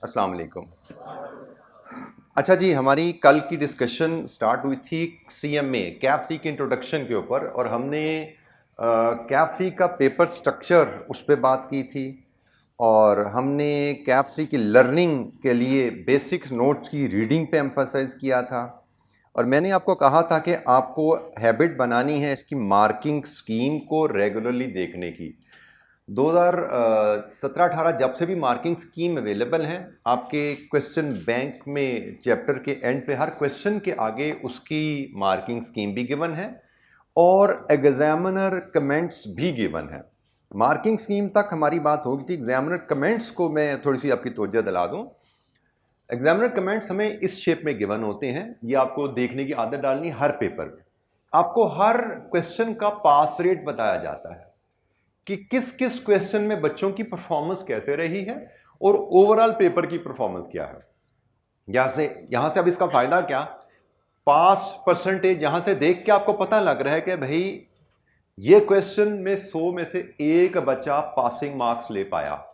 अस्सलाम वालेकुम। अच्छा जी, हमारी कल की डिस्कशन स्टार्ट हुई थी सीएमए कैप 3 के इंट्रोडक्शन के ऊपर और हमने कैप 3 का पेपर स्ट्रक्चर उस पे बात की थी और हमने कैप 3 की लर्निंग के लिए बेसिक्स नोट्स की रीडिंग पे एम्फसाइज किया था और मैंने आपको कहा था कि आपको हैबिट बनानी है इसकी मार्किंग स्कीम को रेगुलरली देखने की। 2017-18 जब से भी मार्किंग स्कीम अवेलेबल हैं आपके क्वेश्चन बैंक में चैप्टर के एंड पे हर क्वेश्चन के आगे उसकी मार्किंग स्कीम भी गिवन है और एग्जामिनर कमेंट्स भी गिवन है। मार्किंग स्कीम तक हमारी बात होगी थी, एग्जामिनर कमेंट्स को मैं थोड़ी सी आपकी तवज्जो दिला दूं। एग्जामिनर कमेंट्स हमें इस शेप में गिवन होते हैं, ये आपको देखने की आदत डालनी हर पेपर में। आपको हर क्वेश्चन का पास रेट बताया जाता है कि किस किस क्वेश्चन में बच्चों की परफॉर्मेंस कैसे रही है और ओवरऑल पेपर की परफॉर्मेंस क्या है। यहां से अब इसका फायदा क्या, पास परसेंटेज यहां से देख के आपको पता लग रहा है कि भाई ये क्वेश्चन में 100 में से एक बच्चा पासिंग मार्क्स ले पाया,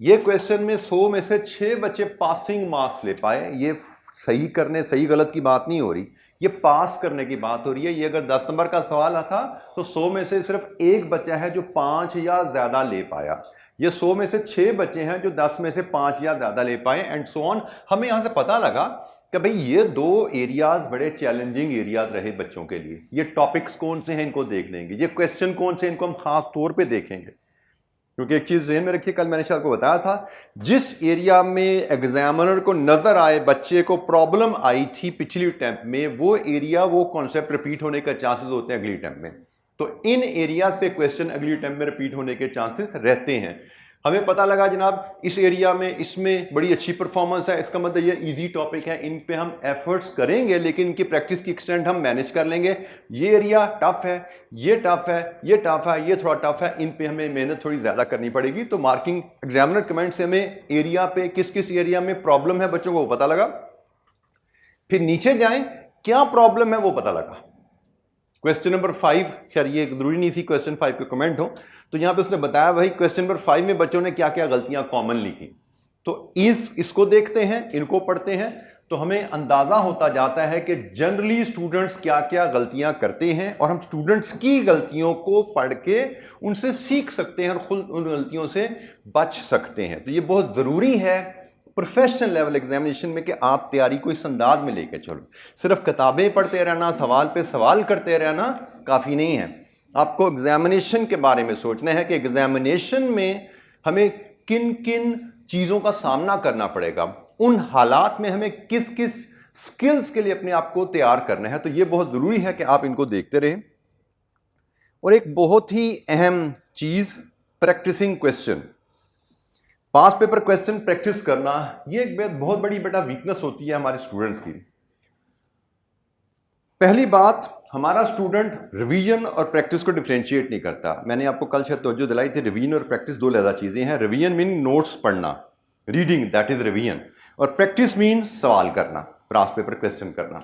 ये क्वेश्चन में 100 में से 6 बच्चे पासिंग मार्क्स ले पाए। ये सही करने सही गलत की बात नहीं हो रही, ये पास करने की बात हो रही है। ये अगर 10 नंबर का सवाल था तो 100 में से सिर्फ एक बच्चा है जो 5 या ज्यादा ले पाया, ये 100 में से 6 बच्चे हैं जो 10 में से 5 या ज्यादा ले पाए एंड सो ऑन। हमें यहां से पता लगा कि भाई ये दो एरियाज बड़े चैलेंजिंग एरियाज रहे बच्चों के लिए। ये टॉपिक्स कौन से हैं इनको देख लेंगे, ये क्वेश्चन कौन से इनको हम खास तौर पर देखेंगे, क्योंकि एक चीज ज़हन में रखिए, कल मैंने शायद आपको बताया था जिस एरिया में एग्जामिनर को नजर आए बच्चे को प्रॉब्लम आई थी पिछली अटेम्प्ट में, वो एरिया वो कॉन्सेप्ट रिपीट होने का चांसेस होते हैं अगली अटेम्प्ट में। तो इन एरियाज पे क्वेश्चन अगली अटेम्प्ट में रिपीट होने के चांसेस रहते हैं। हमें पता लगा जनाब इस एरिया में इसमें बड़ी अच्छी परफॉर्मेंस है, इसका मतलब ये इजी टॉपिक है, इन पे हम एफर्ट्स करेंगे लेकिन इनकी प्रैक्टिस की एक्सटेंट हम मैनेज कर लेंगे। ये एरिया टफ है, ये टफ है, ये टफ है, ये थोड़ा टफ है, इन पे हमें मेहनत थोड़ी ज्यादा करनी पड़ेगी। तो मार्किंग एग्जामिनर कमेंट से हमें एरिया पे किस किस एरिया में प्रॉब्लम है बच्चों को पता लगा। फिर नीचे जाएं, क्या प्रॉब्लम है वो पता लगा। क्वेश्चन नंबर 5, खैर ये जरूरी नहीं थी क्वेश्चन 5 के कमेंट हो, तो यहां पे उसने बताया भाई क्वेश्चन नंबर 5 में बच्चों ने क्या क्या गलतियां कॉमनली की। तो इसको देखते हैं, इनको पढ़ते हैं तो हमें अंदाजा होता जाता है कि जनरली स्टूडेंट्स क्या क्या गलतियां करते हैं और हम स्टूडेंट्स की गलतियों को पढ़ के उनसे सीख सकते हैं और खुद उन गलतियों से बच सकते हैं। तो ये बहुत जरूरी है प्रोफेशनल लेवल एग्जामिनेशन में कि आप तैयारी को इस अंदाज में लेकर चलो। सिर्फ किताबें पढ़ते रहना, सवाल पे सवाल करते रहना काफ़ी नहीं है। आपको एग्जामिनेशन के बारे में सोचना है कि एग्जामिनेशन में हमें किन किन चीज़ों का सामना करना पड़ेगा, उन हालात में हमें किस किस स्किल्स के लिए अपने आप को तैयार करना है। तो ये बहुत ज़रूरी है कि आप इनको देखते रहें। और एक बहुत ही अहम चीज़, प्रैक्टिसिंग क्वेश्चन, पास पेपर क्वेश्चन प्रैक्टिस करना, ये एक बहुत बड़ी बेटा वीकनेस होती है हमारे स्टूडेंट्स की। पहली बात, हमारा स्टूडेंट रिवीजन और प्रैक्टिस को डिफरेंशिएट नहीं करता। मैंने आपको कल शायद तवज्जो दिलाई थी, रिवीजन और प्रैक्टिस दो अलग चीजें हैं। रिवीजन मीन नोट्स पढ़ना, रीडिंग, दैट इज रिवीजन, और प्रैक्टिस मीन सवाल करना, पास पेपर क्वेश्चन करना।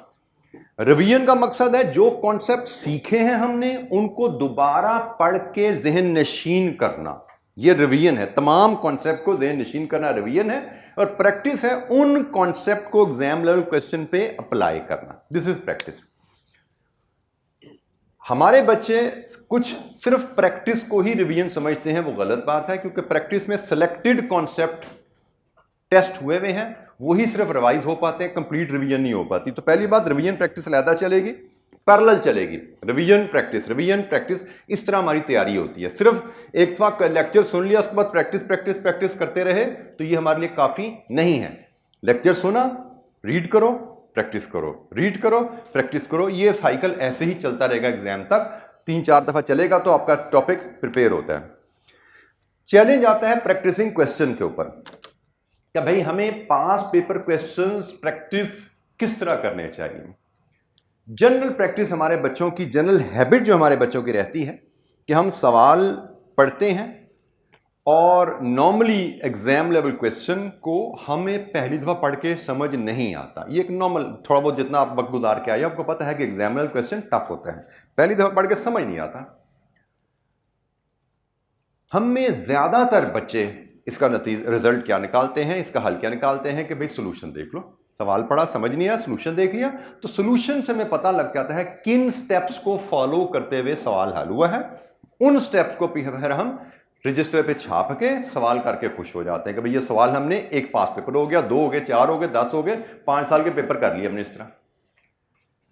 रिवीजन का मकसद है जो कॉन्सेप्ट सीखे हैं हमने उनको दोबारा पढ़ के जहन नशीन करना, ये रिवीजन है। तमाम कॉन्सेप्ट को जहन नशीन करना रिवीजन है, और प्रैक्टिस है उन कॉन्सेप्ट को एग्जाम लेवल क्वेश्चन पे अप्लाई करना, दिस इज प्रैक्टिस। हमारे बच्चे कुछ सिर्फ प्रैक्टिस को ही रिवीजन समझते हैं, वो गलत बात है, क्योंकि प्रैक्टिस में सिलेक्टेड कॉन्सेप्ट टेस्ट हुए हुए हैं, वही सिर्फ रिवाइज हो पाते हैं, कंप्लीट रिवीजन नहीं हो पाती। तो पहली बात, रिवीजन प्रैक्टिस अलहदा चलेगी, पैरेलल चलेगी, रिवीजन प्रैक्टिस, इस तरह हमारी तैयारी होती है। सिर्फ एक दफा लेक्चर सुन लिया उसके बाद प्रैक्टिस प्रैक्टिस प्रैक्टिस करते रहे तो ये हमारे लिए काफी नहीं है। लेक्चर सुना, रीड करो, प्रैक्टिस करो, रीड करो, प्रैक्टिस करो, ये साइकिल ऐसे ही चलता रहेगा एग्जाम तक। 3-4 दफा चलेगा तो आपका टॉपिक प्रिपेयर होता है। चैलेंज आता है प्रैक्टिसिंग क्वेश्चन के ऊपर, कि भाई हमें पास पेपर क्वेश्चंस प्रैक्टिस किस तरह करने चाहिए। जनरल प्रैक्टिस हमारे बच्चों की, जनरल हैबिट जो हमारे बच्चों की रहती है कि हम सवाल पढ़ते हैं और नॉर्मली एग्जाम लेवल क्वेश्चन को हमें पहली दफा पढ़ के समझ नहीं आता। ये एक नॉर्मल, थोड़ा बहुत जितना आप वक्त गुजार के आए आपको पता है कि एग्जाम लेवल क्वेश्चन टफ होता है, पहली दफा पढ़ के समझ नहीं आता। हम में ज्यादातर बच्चे इसका रिजल्ट क्या निकालते हैं, इसका हल क्या निकालते हैं कि भाई सोल्यूशन देख लो, सवाल पढ़ा समझ नहीं आया, सोल्यूशन देख लिया, तो सोल्यूशन से हमें पता लग जाता है किन स्टेप्स को फॉलो करते हुए सवाल हल हुआ है। उन स्टेप्स को फिर हम रजिस्टर पे छाप के सवाल करके खुश हो जाते हैं कि भाई ये सवाल हमने एक पास पेपर हो गया, 2 हो गए, 4 हो गए, 10 हो गए, 5 साल के पेपर कर लिए हमने इस तरह।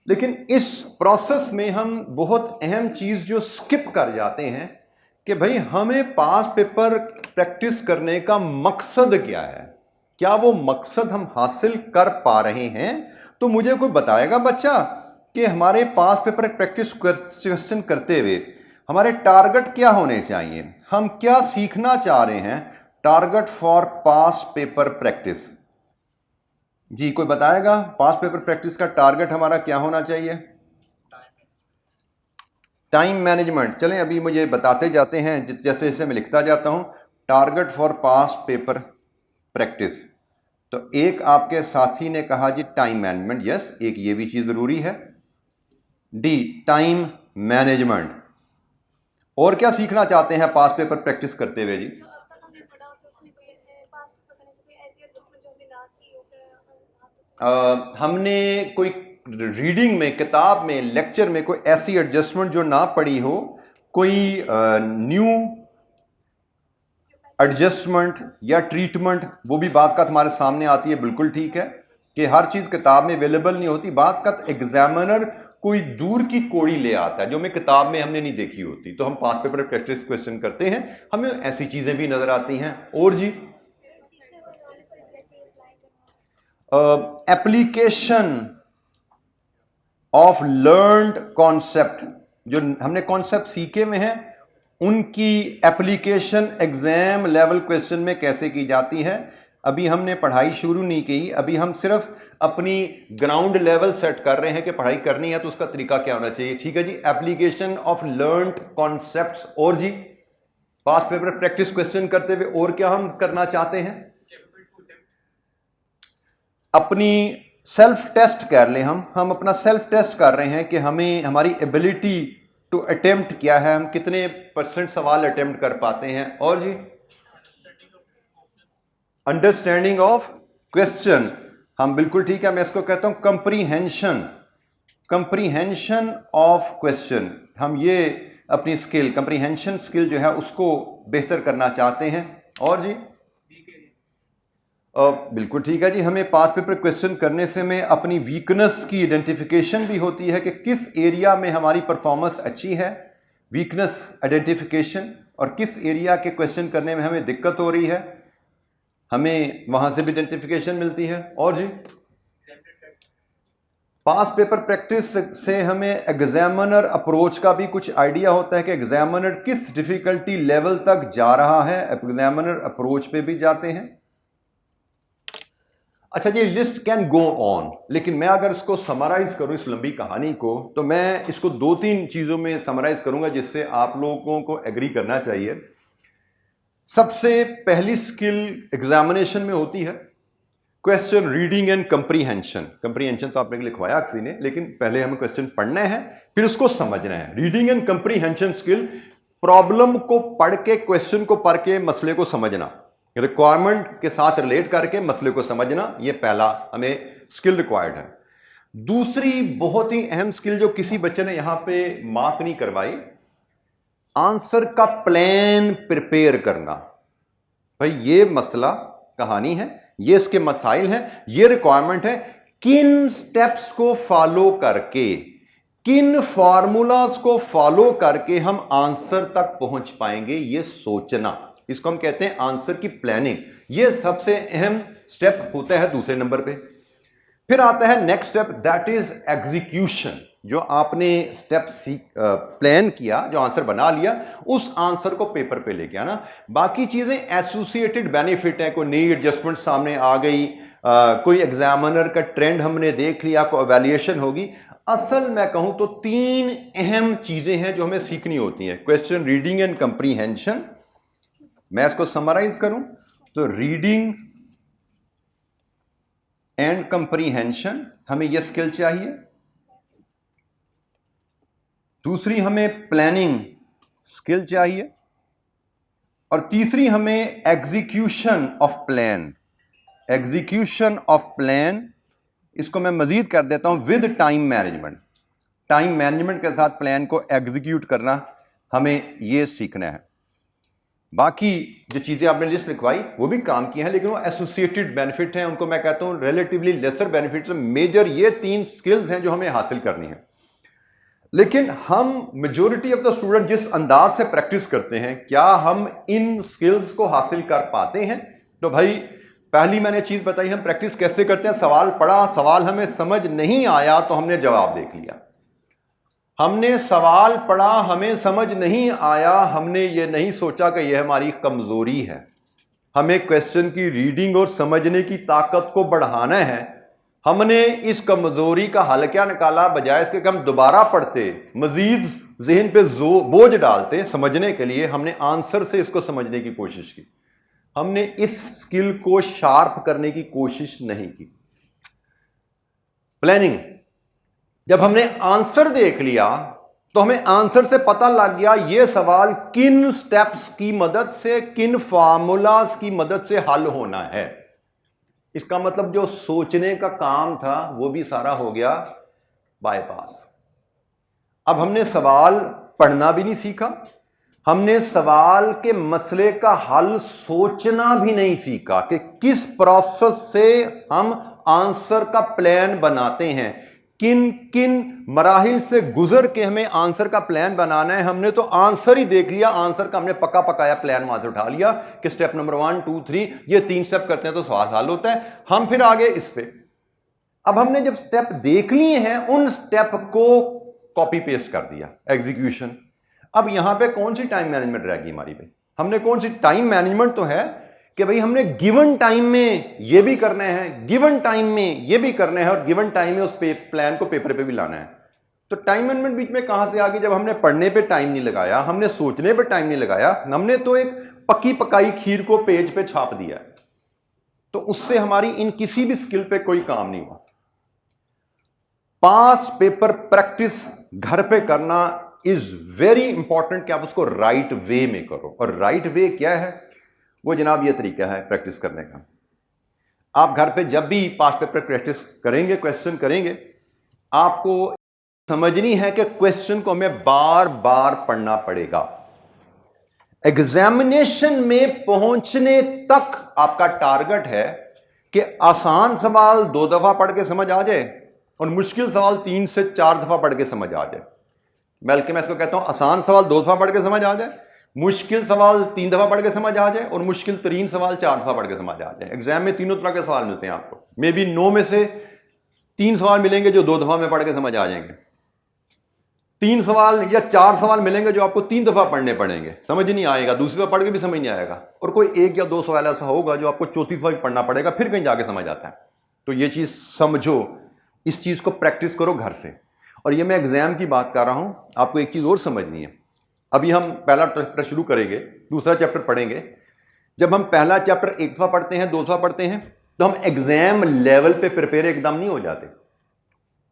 लेकिन इस प्रोसेस में हम बहुत अहम चीज जो स्किप कर जाते हैं कि भाई हमें पास पेपर प्रैक्टिस करने का मकसद क्या है, क्या वो मकसद हम हासिल कर पा रहे हैं। तो मुझे कोई बताएगा बच्चा कि हमारे पास पेपर प्रैक्टिस क्वेश्चन करते हुए हमारे टारगेट क्या होने चाहिए, हम क्या सीखना चाह रहे हैं, target for pass paper practice. जी कोई बताएगा पास पेपर प्रैक्टिस का टारगेट हमारा क्या होना चाहिए। Time management. चलें अभी मुझे बताते जाते हैं, जैसे जैसे मैं लिखता जाता हूं। Target for pass paper practice, तो एक आपके साथी ने कहा जी टाइम मैनेजमेंट, यस एक ये भी चीज जरूरी है। D time management. और क्या सीखना चाहते हैं पास पेपर प्रैक्टिस करते हुए जी। हमने कोई रीडिंग में, किताब में, लेक्चर में कोई ऐसी एडजस्टमेंट जो ना पड़ी हो, कोई न्यू एडजस्टमेंट या ट्रीटमेंट, वो भी बात का हमारे सामने आती है। बिल्कुल ठीक है कि हर चीज किताब में अवेलेबल नहीं होती, बात का एग्जामिनर कोई दूर की कोड़ी ले आता है जो हमें किताब में हमने नहीं देखी होती, तो हम पास पेपर प्रैक्टिस क्वेश्चन करते हैं, हमें ऐसी चीजें भी नजर आती हैं। और जी एप्लीकेशन ऑफ लर्न्ड कॉन्सेप्ट, जो हमने कॉन्सेप्ट सीखे में हैं उनकी एप्लीकेशन एग्जाम लेवल क्वेश्चन में कैसे की जाती है। अभी हमने पढ़ाई शुरू नहीं की, अभी हम सिर्फ अपनी ग्राउंड लेवल सेट कर रहे हैं कि पढ़ाई करनी है तो उसका तरीका क्या होना चाहिए। ठीक है जी, एप्लीकेशन ऑफ लर्न्ड कॉन्सेप्ट्स। और जी पास पेपर प्रैक्टिस क्वेश्चन करते हुए और क्या हम करना चाहते हैं, अपनी सेल्फ टेस्ट कर लें। हम अपना सेल्फ टेस्ट कर रहे हैं कि हमें हमारी एबिलिटी टू अटेम्प्ट क्या है, हम कितने % सवाल अटेम्प्ट कर पाते हैं। और जी अंडरस्टैंडिंग ऑफ क्वेश्चन, हम बिल्कुल ठीक है, मैं इसको कहता हूं कंप्रीहेंशन, कंप्रीहेंशन ऑफ क्वेश्चन। हम ये अपनी स्किल, कंप्रीहेंशन स्किल जो है उसको बेहतर करना चाहते हैं। और जी बिल्कुल ठीक है जी, हमें पास पेपर क्वेश्चन करने से में अपनी वीकनेस की आइडेंटिफिकेशन भी होती है कि किस एरिया में हमारी परफॉर्मेंस अच्छी है, वीकनेस आइडेंटिफिकेशन, और किस एरिया के क्वेश्चन करने में हमें दिक्कत हो रही है, हमें वहां से भी आइडेंटिफिकेशन मिलती है। और जी पास पेपर प्रैक्टिस से हमें एग्जामिनर अप्रोच का भी कुछ आइडिया होता है कि एग्जामिनर किस डिफिकल्टी लेवल तक जा रहा है, एग्जामिनर अप्रोच पे भी जाते हैं। अच्छा जी, लिस्ट कैन गो ऑन, लेकिन मैं अगर इसको समराइज करूं इस लंबी कहानी को, तो मैं इसको 2-3 चीजों में समराइज करूंगा जिससे आप लोगों को एग्री करना चाहिए। सबसे पहली स्किल एग्जामिनेशन में होती है question reading and comprehension. Comprehension तो आपने लिखवाया किसी ने, लेकिन पहले हमें क्वेश्चन पढ़ना है फिर उसको समझना है। Reading and comprehension skill, problem को पढ़ के, क्वेश्चन को पढ़ के मसले को समझना, रिक्वायरमेंट के साथ रिलेट करके मसले को समझना, यह पहला हमें स्किल रिक्वायर्ड है। दूसरी बहुत ही अहम स्किल जो किसी बच्चे ने यहां पे मार्क नहीं करवाई, आंसर का प्लान प्रिपेयर करना। भाई ये मसला कहानी है, ये इसके मसाइल हैं, ये रिक्वायरमेंट है, किन स्टेप्स को फॉलो करके, किन फॉर्मूलाज को फॉलो करके हम आंसर तक पहुंच पाएंगे, ये सोचना, इसको हम कहते हैं आंसर की प्लानिंग। ये सबसे अहम स्टेप होता है दूसरे नंबर पे। फिर आता है next step, that is execution. जो आपने स्टेप प्लान किया, जो आंसर बना लिया, उस आंसर को पेपर पे लेके आना। बाकी चीजें एसोसिएटेड बेनिफिट है, कोई नई एडजस्टमेंट सामने आ गई, कोई एग्जामिनर का ट्रेंड हमने देख लिया, कोई एवेल्युएशन होगी। असल मैं कहूं तो 3 अहम चीजें हैं जो हमें सीखनी होती हैं, क्वेश्चन रीडिंग एंड कंप्रीहेंशन। मैं इसको समराइज करूं तो रीडिंग एंड कंप्रीहेंशन, हमें यह स्किल चाहिए। दूसरी हमें प्लानिंग स्किल चाहिए, और तीसरी हमें execution of plan, execution of plan, इसको मैं मजीद कर देता हूं with time management. Time management के साथ प्लान को एग्जीक्यूट करना हमें ये सीखना है। बाकी जो चीज़ें आपने लिस्ट लिखवाई वो भी काम की हैं, लेकिन वो एसोसिएटेड बेनिफिट हैं, उनको मैं कहता हूँ रिलेटिवली लेसर बेनिफिट्स। मेजर ये 3 स्किल्स हैं जो हमें हासिल करनी है। लेकिन हम मेजॉरिटी ऑफ द स्टूडेंट जिस अंदाज से प्रैक्टिस करते हैं, क्या हम इन स्किल्स को हासिल कर पाते हैं? तो भाई पहली मैंने चीज़ बताई, हम प्रैक्टिस कैसे करते हैं। सवाल पढ़ा, सवाल हमें समझ नहीं आया तो हमने जवाब देख लिया। हमने सवाल पढ़ा, हमें समझ नहीं आया, हमने ये नहीं सोचा कि यह हमारी कमजोरी है। हमें क्वेश्चन की रीडिंग और समझने की ताकत को बढ़ाना है। हमने इस कमजोरी का हल क्या निकाला, बजाय इसके कि हम दोबारा पढ़ते, मजीद जहन पे बोझ डालते समझने के लिए, हमने आंसर से इसको समझने की कोशिश की। हमने इस स्किल को शार्प करने की कोशिश नहीं की। प्लानिंग, जब हमने आंसर देख लिया तो हमें आंसर से पता लग गया ये सवाल किन स्टेप्स की मदद से, किन फार्मूलाज की मदद से हल होना है। इसका मतलब जो सोचने का काम था वो भी सारा हो गया बायपास। अब हमने सवाल पढ़ना भी नहीं सीखा, हमने सवाल के मसले का हल सोचना भी नहीं सीखा कि किस प्रोसेस से हम आंसर का प्लान बनाते हैं, किन किन मराहिल से गुजर के हमें आंसर का प्लान बनाना है। हमने तो आंसर ही देख लिया, आंसर का हमने पक्का पकाया प्लान वहां से उठा लिया कि स्टेप नंबर 1 2 3 ये 3 स्टेप करते हैं तो सवाल हल होता है। हम फिर आगे इस पे, अब हमने जब स्टेप देख लिए हैं उन स्टेप को कॉपी पेस्ट कर दिया, एग्जीक्यूशन। अब यहां पे कौन सी टाइम मैनेजमेंट रहेगी हमारी भाई? हमने कौन सी टाइम मैनेजमेंट तो है कि भाई हमने गिवन टाइम में ये भी करना है, गिवन टाइम में ये भी करना है, और गिवन टाइम में उस प्लान को पेपर पे भी लाना है। तो टाइम मैनेजमेंट बीच में कहां से आ गई? जब हमने पढ़ने पे टाइम नहीं लगाया, हमने सोचने पे टाइम नहीं लगाया, हमने तो एक पक्की पकाई खीर को पेज पे छाप दिया, तो उससे हमारी इन किसी भी स्किल पे कोई काम नहीं हुआ। पास पेपर प्रैक्टिस घर पे करना इज वेरी इंपॉर्टेंट कि आप उसको राइट वे में करो। और राइट वे क्या है? वो जनाब ये तरीका है प्रैक्टिस करने का। आप घर पे जब भी पास पेपर प्रैक्टिस करेंगे, क्वेश्चन करेंगे, आपको समझनी है कि क्वेश्चन को हमें बार बार पढ़ना पड़ेगा। एग्जामिनेशन में पहुंचने तक आपका टारगेट है कि आसान सवाल 2 दफा पढ़ के समझ आ जाए और मुश्किल सवाल 3 से 4 दफा पढ़ के समझ आ जाए। बल्कि मैं इसको कहता हूं आसान सवाल 2 दफा पढ़ के समझ आ जाए, मुश्किल सवाल 3 दफा पढ़ के समझ आ जाए, और मुश्किल तरीन सवाल 4 दफा पढ़ के समझ आ जाए। एग्जाम में तीनों तरह के सवाल मिलते हैं आपको। मे बी 9 में से 3 सवाल मिलेंगे जो 2 दफा में पढ़ के समझ आ जाएंगे, 3 सवाल या 4 सवाल मिलेंगे जो आपको 3 दफा पढ़ने पड़ेंगे, समझ नहीं आएगा, दूसरी बार पढ़ के भी समझ नहीं आएगा, और कोई 1 या 2 सवाल ऐसा होगा जो आपको चौथी दफा भी पढ़ना पड़ेगा, फिर कहीं जाके समझ आता है। तो ये चीज समझो, इस चीज को प्रैक्टिस करो घर से। और ये मैं एग्जाम की बात कर रहा हूं, आपको एक चीज और समझनी है। अभी हम पहला चैप्टर शुरू करेंगे, दूसरा चैप्टर पढ़ेंगे। जब हम पहला चैप्टर 1 दफा पढ़ते हैं, 2 दफा पढ़ते हैं, तो हम एग्जाम लेवल पे प्रिपेयर एकदम नहीं हो जाते।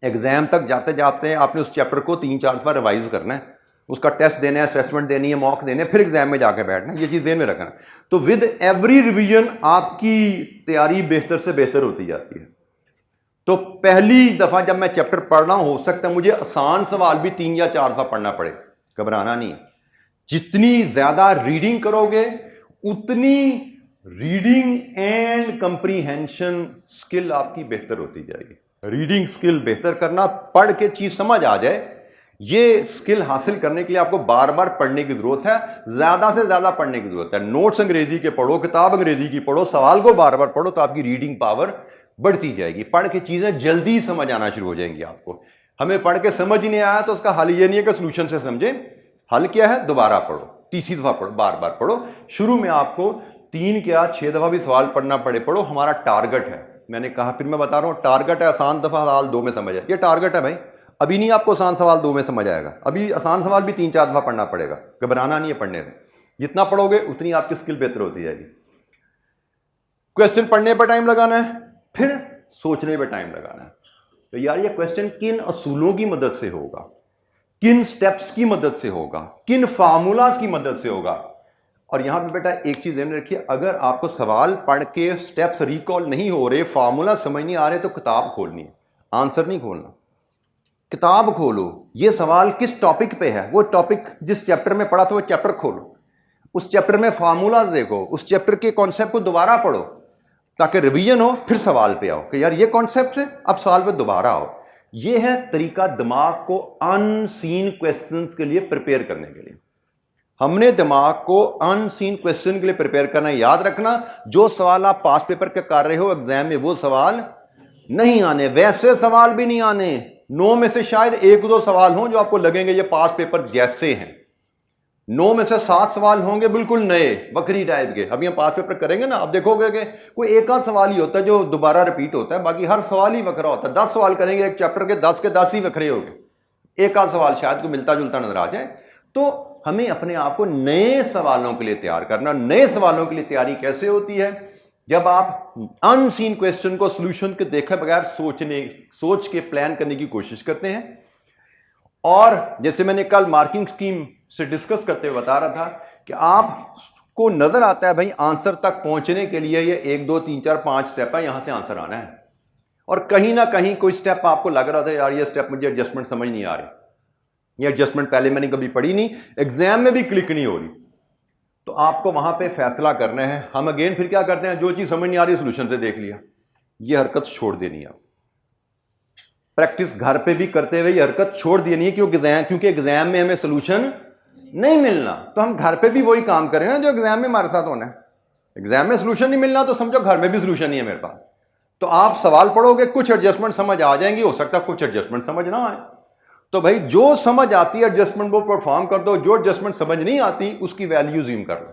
एग्जाम तक जाते जाते आपने उस चैप्टर को 3-4 दफा रिवाइज करना है, उसका टेस्ट देना है, असेसमेंट देनी है, मॉक देने, फिर एग्जाम में जाके बैठना है। ये चीज़ ध्यान में रखना। तो विद एवरी रिवीजन आपकी तैयारी बेहतर से बेहतर होती जाती है। तो पहली दफा जब मैं चैप्टर पढ़ रहा हूं, हो सकता है मुझे आसान सवाल भी 3 या 4 दफा पढ़ना पड़े, घबराना नहीं है। जितनी ज्यादा रीडिंग करोगे उतनी रीडिंग एंड कंप्रीहेंशन स्किल आपकी बेहतर होती जाएगी। रीडिंग स्किल बेहतर करना, पढ़ के चीज समझ आ जाए, ये स्किल हासिल करने के लिए आपको बार बार पढ़ने की जरूरत है, ज्यादा से ज्यादा पढ़ने की जरूरत है। नोट्स अंग्रेजी के पढ़ो, किताब अंग्रेजी की पढ़ो, सवाल को बार बार पढ़ो, तो आपकी रीडिंग पावर बढ़ती जाएगी। पढ़ के चीजें जल्दी समझ आना शुरू हो जाएंगी आपको। हमें पढ़ के समझ ही नहीं आया तो उसका हल ये नहीं है कि सोल्यूशन से समझे। हल क्या है? दोबारा पढ़ो, तीसरी दफा पढ़ो, बार बार पढ़ो। शुरू में आपको 3 या 6 दफा भी सवाल पढ़ना पड़े, पढ़ो। हमारा टारगेट है, मैंने कहा, फिर मैं बता रहा हूं, टारगेट है आसान दफा सवाल 2 में समझ आए। ये टारगेट है भाई। अभी नहीं आपको आसान सवाल 2 में समझ आएगा, अभी आसान सवाल भी 3-4 दफा पढ़ना पड़ेगा। घबराना नहीं है पढ़ने से। जितना पढ़ोगे उतनी आपकी स्किल बेहतर होती जाएगी। क्वेश्चन पढ़ने पर टाइम लगाना है, फिर सोचने पर टाइम लगाना है। तो यार ये क्वेश्चन किन असूलों की मदद से होगा, किन स्टेप्स की मदद से होगा, किन फार्मूलाज की मदद से होगा, और यहाँ पे बेटा एक चीज़ ध्यान रखिए, अगर आपको सवाल पढ़ के स्टेप्स रिकॉल नहीं हो रहे, फार्मूला समझ नहीं आ रहे, तो किताब खोलनी है, आंसर नहीं खोलना। किताब खोलो, ये सवाल किस टॉपिक पे है, वो टॉपिक जिस चैप्टर में पढ़ा था वो चैप्टर खोलो, उस चैप्टर में फार्मूलाज देखो, उस चैप्टर के कॉन्सेप्ट को दोबारा पढ़ो ताकि रिवीजन हो, फिर सवाल पे आओ कि यार ये कॉन्सेप्ट है, अब सवाल पे दोबारा आओ। ये है तरीका दिमाग को अनसीन क्वेश्चंस के लिए प्रिपेयर करने के लिए। हमने दिमाग को अनसीन क्वेश्चन के लिए प्रिपेयर करना। याद रखना, जो सवाल आप पास पेपर के कर रहे हो एग्जाम में, वो सवाल नहीं आने, वैसे सवाल भी नहीं आने। 9 में से शायद 1-2 सवाल हों जो आपको लगेंगे ये पास पेपर जैसे हैं। 9 में से 7 सवाल होंगे बिल्कुल नए बकरी टाइप के। अब ये पास पेपर करेंगे ना, आप देखोगे कि कोई एक आध सवाल ही होता है जो दोबारा रिपीट होता है, बाकी हर सवाल ही वखरा होता है। 10 सवाल करेंगे एक चैप्टर के 10 ही वखरे होंगे, एक आध सवाल शायद को मिलता जुलता नजर आ जाए। तो हमें अपने आप को नए सवालों के लिए तैयार करना। नए सवालों के लिए तैयारी कैसे होती है? जब आप अनसीन क्वेश्चन को सोल्यूशन के देखे बगैर सोच के प्लान करने की कोशिश करते हैं। और जैसे मैंने कल मार्किंग स्कीम से डिस्कस करते हुए बता रहा था कि आपको नजर आता है भाई आंसर तक पहुंचने के लिए ये 1 2 3 4 5 स्टेप है, यहां से आंसर आना है, और कहीं ना कहीं कोई स्टेप आपको लग रहा था यार ये स्टेप मुझे एडजस्टमेंट समझ नहीं आ रही, ये एडजस्टमेंट पहले मैंने कभी पढ़ी नहीं, एग्जाम में भी क्लिक नहीं हो रही, तो आपको वहां पे फैसला करना है। हम अगेन फिर क्या करते हैं, जो चीज समझ नहीं आ रही सोल्यूशन से देख लिया, ये हरकत छोड़ देनी है। प्रैक्टिस घर पे भी करते हुए ये हरकत छोड़ देनी है, क्योंकि एग्जाम में हमें सोल्यूशन नहीं मिलना, तो हम घर पे भी वही काम करें ना जो एग्जाम में हमारे साथ होना है। एग्जाम में सोल्यूशन नहीं मिलना तो समझो घर में भी सोल्यूशन नहीं है मेरे पास। तो आप सवाल पढ़ोगे, कुछ एडजस्टमेंट समझ आ जाएंगी, हो सकता है कुछ एडजस्टमेंट समझ ना आए, तो भाई जो समझ आती है एडजस्टमेंट वो परफॉर्म कर दो, जो एडजस्टमेंट समझ नहीं आती उसकी वैल्यू अज्यूम कर लो।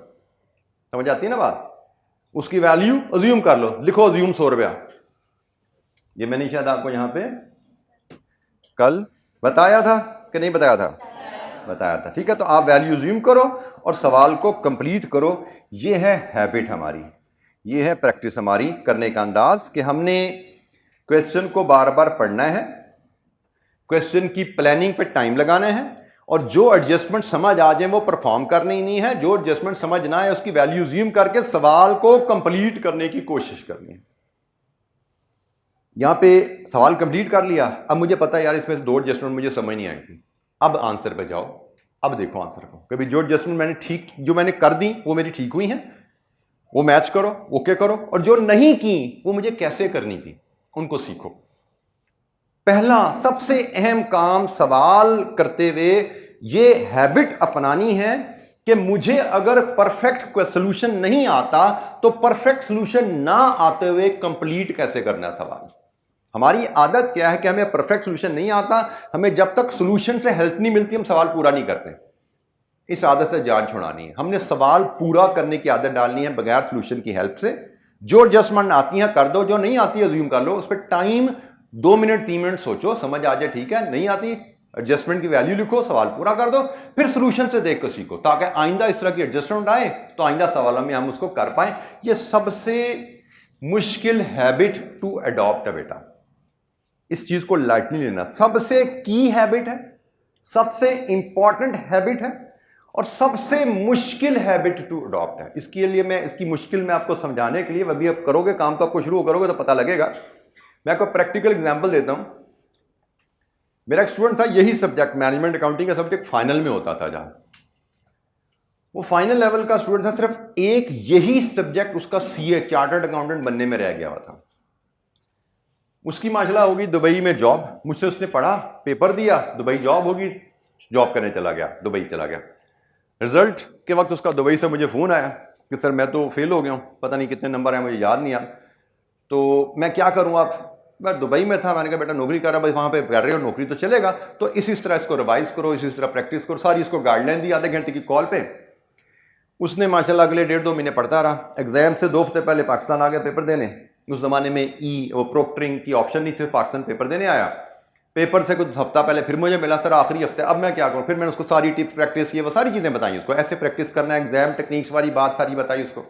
समझ आती है ना बात? उसकी वैल्यू अज्यूम कर लो, लिखो अज्यूम 100 रुपया। ये मैंने शायद आपको यहां पे कल बताया था कि नहीं बताया था? बताया था, ठीक है। तो आप वैल्यू अज्यूम करो और सवाल को कंप्लीट करो। ये है हैबिट हमारी, ये है प्रैक्टिस हमारी करने का अंदाज कि हमने क्वेश्चन को बार बार पढ़ना है, क्वेश्चन की प्लानिंग पे टाइम लगाना है, और जो एडजस्टमेंट समझ आ जाए वो परफॉर्म करनी नहीं है, जो एडजस्टमेंट समझ ना आए उसकी वैल्यू अज्यूम करके सवाल को कंप्लीट करने की कोशिश करनी है। यहां पे सवाल कंप्लीट कर लिया, अब मुझे पता है यार इसमें से 2 एडजस्टमेंट मुझे समझ नहीं आई थी, अब आंसर पे जाओ, अब देखो आंसर को, कभी जो एडजस्टमेंट मैंने ठीक जो मैंने कर दी वो मेरी ठीक हुई हैं, वो मैच करो, ओके करो, और जो नहीं की वो मुझे कैसे करनी थी उनको सीखो। पहला सबसे अहम काम सवाल करते हुए ये हैबिट अपनानी है कि मुझे अगर परफेक्ट सोल्यूशन नहीं आता तो परफेक्ट सोल्यूशन ना आते हुए कंप्लीट कैसे करना है सवाल। हमारी आदत क्या है कि हमें परफेक्ट सोल्यूशन नहीं आता, हमें जब तक सोल्यूशन से हेल्प नहीं मिलती हम सवाल पूरा नहीं करते। इस आदत से जान छुड़ानी है, हमने सवाल पूरा करने की आदत डालनी है बगैर सोल्यूशन की हेल्प से। जो एडजस्टमेंट आती है कर दो, जो नहीं आती है अज्यूम कर लो, उस पर टाइम 2 मिनट 3 मिनट सोचो, समझ आ जाए ठीक है, नहीं आती एडजस्टमेंट की वैल्यू लिखो, सवाल पूरा कर दो, फिर सोल्यूशन से देख कर सीखो, ताकि आइंदा इस तरह की एडजस्टमेंट आए तो आइंदा सवालों में हम उसको कर पाए। ये सबसे मुश्किल हैबिट टू अडॉप्ट है बेटा, इस चीज को लाइटली लेना। सबसे की हैबिट है, सबसे इंपॉर्टेंट हैबिट है, और सबसे मुश्किल हैबिट टू अडॉप्ट है। इसके लिए मैं इसकी मुश्किल में आपको समझाने के लिए, अभी आप करोगे काम तो आपको शुरू करोगे तो पता लगेगा। मैं आपको प्रैक्टिकल एग्जांपल देता हूं। मेरा एक स्टूडेंट था, यही सब्जेक्ट मैनेजमेंट अकाउंटिंग का सब्जेक्ट फाइनल में होता था, जहां वो फाइनल लेवल का स्टूडेंट था, सिर्फ एक यही सब्जेक्ट उसका सीए चार्टर्ड अकाउंटेंट बनने में रह गया हुआ था। उसकी माशाल्लाह होगी दुबई में जॉब, मुझसे उसने पढ़ा, पेपर दिया, दुबई जॉब होगी, जॉब करने चला गया, दुबई चला गया। रिजल्ट के वक्त उसका दुबई से मुझे फ़ोन आया कि सर मैं तो फेल हो गया हूँ, पता नहीं कितने नंबर हैं मुझे याद नहीं आ, तो मैं क्या करूँ आप? मैं दुबई में था, मैंने कहा बेटा नौकरी कर रहा, भाई वहाँ पे कर रहे हो नौकरी तो चलेगा, तो इसी तरह इसको रिवाइज करो, इसी तरह प्रैक्टिस करो, सारी इसको गाइडलाइन दी आधे घंटे की कॉल पे। उसने माशाल्लाह अगले 1.5-2 महीने पढ़ता रहा। एग्जाम से 2 हफ्ते पहले पाकिस्तान आ गया पेपर देने। उस जमाने में वो प्रोक्टरिंग की ऑप्शन नहीं थे, पाकिस्तान पेपर देने आया। पेपर से कुछ हफ्ता पहले फिर मुझे मिला सर आखिरी हफ्ते, अब मैं क्या करूँ? फिर मैंने उसको सारी टिप्स प्रैक्टिस की, वो सारी चीज़ें बताई उसको, ऐसे प्रैक्टिस करना है, एग्जाम टेक्निक्स वाली बात सारी बताई उसको।